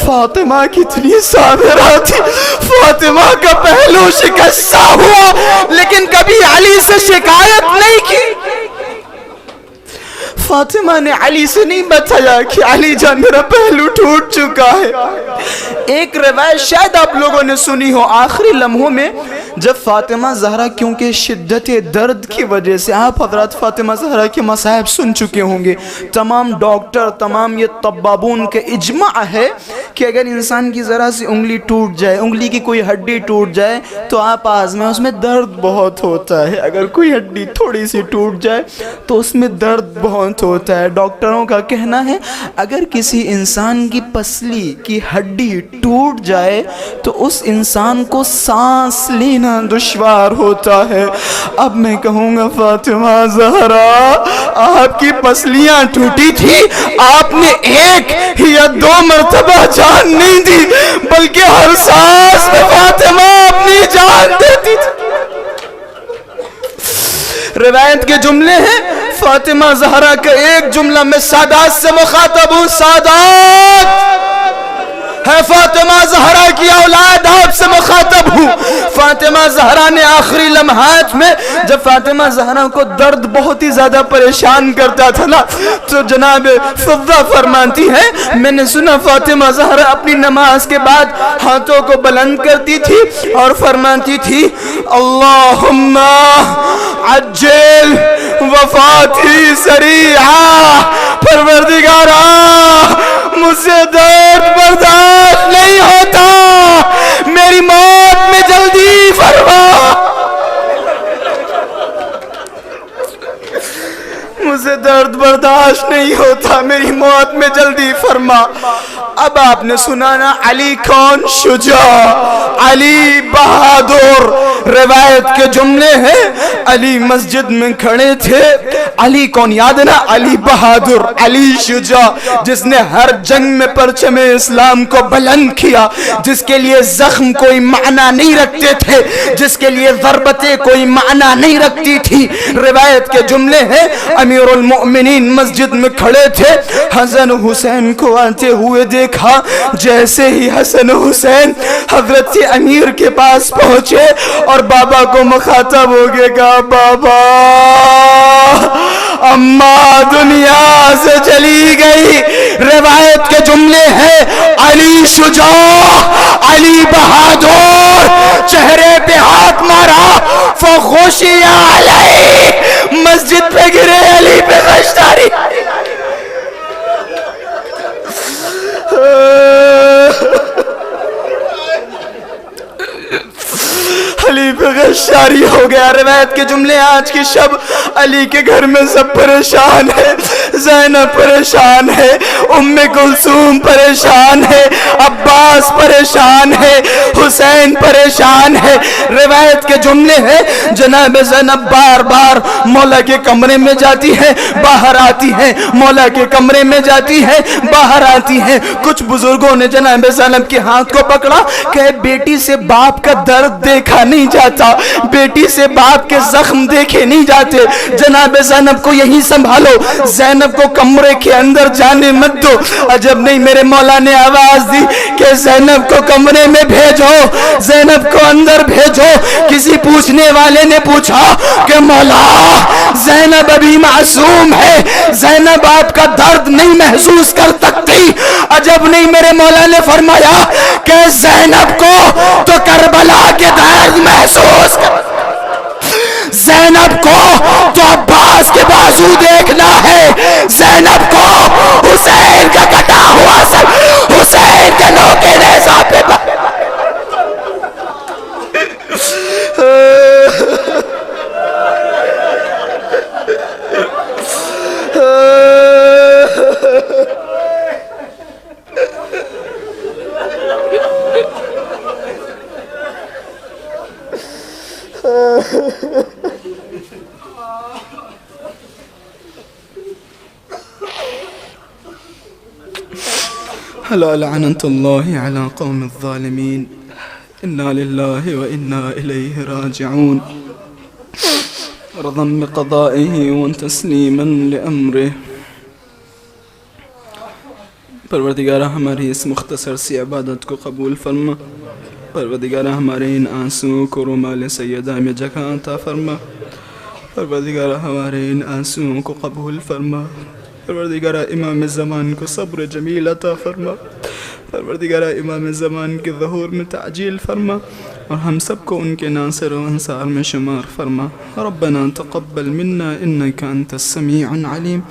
فاطمہ کتنی صابرہ تھی، فاطمہ کا پہلو شکستہ ہوا لیکن کبھی علی سے شکایت نہیں کی۔ فاطمہ نے علی سے نہیں بتایا کہ علی جان میرا پہلو ٹوٹ چکا ہے۔ ایک روایت شاید آپ لوگوں نے سنی ہو، آخری لمحوں میں جب فاطمہ زہرا، کیونکہ شدت درد کی وجہ سے، آپ حضرات فاطمہ زہرا کے مصائب سن چکے ہوں گے، تمام ڈاکٹر، تمام یہ طبابون کے اجماع ہے کہ اگر انسان کی ذرا سی انگلی ٹوٹ جائے، انگلی کی کوئی ہڈی ٹوٹ جائے تو آپ آزمائیں، اس میں درد بہت ہوتا ہے۔ اگر کوئی ہڈی تھوڑی سی ٹوٹ جائے تو اس میں درد بہت ہوتا ہے۔ ڈاکٹروں کا کہنا ہے اگر کسی انسان کی پسلی کی ہڈی ٹوٹ جائے تو اس انسان کو سانس لینا دشوار ہوتا ہے۔ اب میں کہوں گا فاطمہ زہرا آپ کی پسلیاں ٹوٹی تھی، آپ نے ایک یا دو مرتبہ جان نہیں دی بلکہ ہر سانس میں فاطمہ اپنی جان دیتی تھی۔ روایت کے جملے ہیں، فاطمہ زہرا کا ایک جملہ میں سادات سے مخاطب ہوں، سادات ہے فاطمہ زہرا کی اولاد، آپ سے مخاطب ہوں۔ فاطمہ زہرا نے آخری لمحات میں، جب فاطمہ زہرا کو درد بہت ہی زیادہ پریشان کرتا تھا نا، تو جناب فضہ فرماتی ہے میں نے سنا فاطمہ زہرا اپنی نماز کے بعد ہاتھوں کو بلند کرتی تھی اور فرماتی تھی اللہم عجل وفاتی سریعا، پروردگارا مجھ سے درد برداشت نہیں ہوتا، میری موت میں جلدی فرما، مجھے درد برداشت نہیں ہوتا، میری موت میں جلدی فرما۔ اب آپ نے سنا نا علی کون؟ شجاع، علی بہادر۔ روایت کے جملے ہیں علی مسجد میں کھڑے تھے، علی کون یاد ہے نا؟ علی بہادر، علی شجاع، جس نے ہر جنگ میں پرچم اسلام کو بلند کیا، جس کے لیے زخم کوئی معنی نہیں رکھتے تھے، جس کے لیے ضربتیں کوئی معنی نہیں رکھتی تھی۔ روایت کے جملے ہیں امیر المؤمنین مسجد میں کھڑے تھے، حسن حسین کو آتے ہوئے دیکھا، جیسے ہی حسن حسین حضرت امیر کے پاس پہنچے اور بابا کو مخاطب ہو گئے، کہا بابا اماں دنیا سے چلی گئی۔ روایت کے جملے ہیں علی شجاع، علی بہادر، چہرے پہ ہاتھ مارا، فخشی علیہ، مسجد پہ گرے، علی پہ خشداری۔ علی پہ غشاری ہو گیا۔ روایت کے جملے آج کی شب علی کے گھر میں سب پریشان ہے، زینب پریشان ہے، ام کلثوم پریشان ہے، عباس پریشان ہے، حسین پریشان ہے۔ روایت کے جملے ہیں جناب زینب بار بار مولا کے کمرے میں جاتی ہے، باہر آتی ہے، مولا کے کمرے میں جاتی ہے، باہر آتی ہے۔ کچھ بزرگوں نے جناب زینب کے ہاتھ کو پکڑا کہ بیٹی سے باپ کا درد دیکھا نہیں نہیں جاتا، بیٹی سے باپ کے زخم دیکھے نہیں جاتے۔ جناب زینب کو یہیں سنبھالو، زینب کو کمرے کے اندر جانے مت دو۔ عجب نہیں، میرے مولا نے آواز دی کہ زینب کو کمرے میں بھیجو، زینب کو اندر بھیجو۔ کسی پوچھنے والے نے پوچھا کہ مولا زینب ابھی معصوم ہے، زینب آپ کا درد نہیں محسوس کر سکتی۔ عجب نہیں، میرے مولا نے فرمایا کہ زینب کو تو کربلا کے درد محسوس کر، زینب کو تو عباس کے بازو دیکھنا ہے، زینب کو حسین کا کٹا ہوا سر، حسین کے نوکے نیزہ پہ ألا لعنة الله على قوم الظالمين إنا لله وإنا إليه راجعون رضا بقضائه وتسليما لأمره۔ پروردگارہ ہماری اس مختصر سی عبادت کو قبول فرما، پروردگارہ ہمارے ان آنسوؤں کو رومال سیدہ میں جگہ عطا فرما، پروردگارہ ہمارے ان آنسوؤں کو قبول فرما، پروردگارہ امام زمان کو صبر جمیل عطا فرما، پروردگارہ امام زمان کے ظہور میں تعجیل فرما، اور ہم سب کو ان کے ناصر و انصار میں شمار فرما۔ ربنا تقبل منا انك انت السميع العليم۔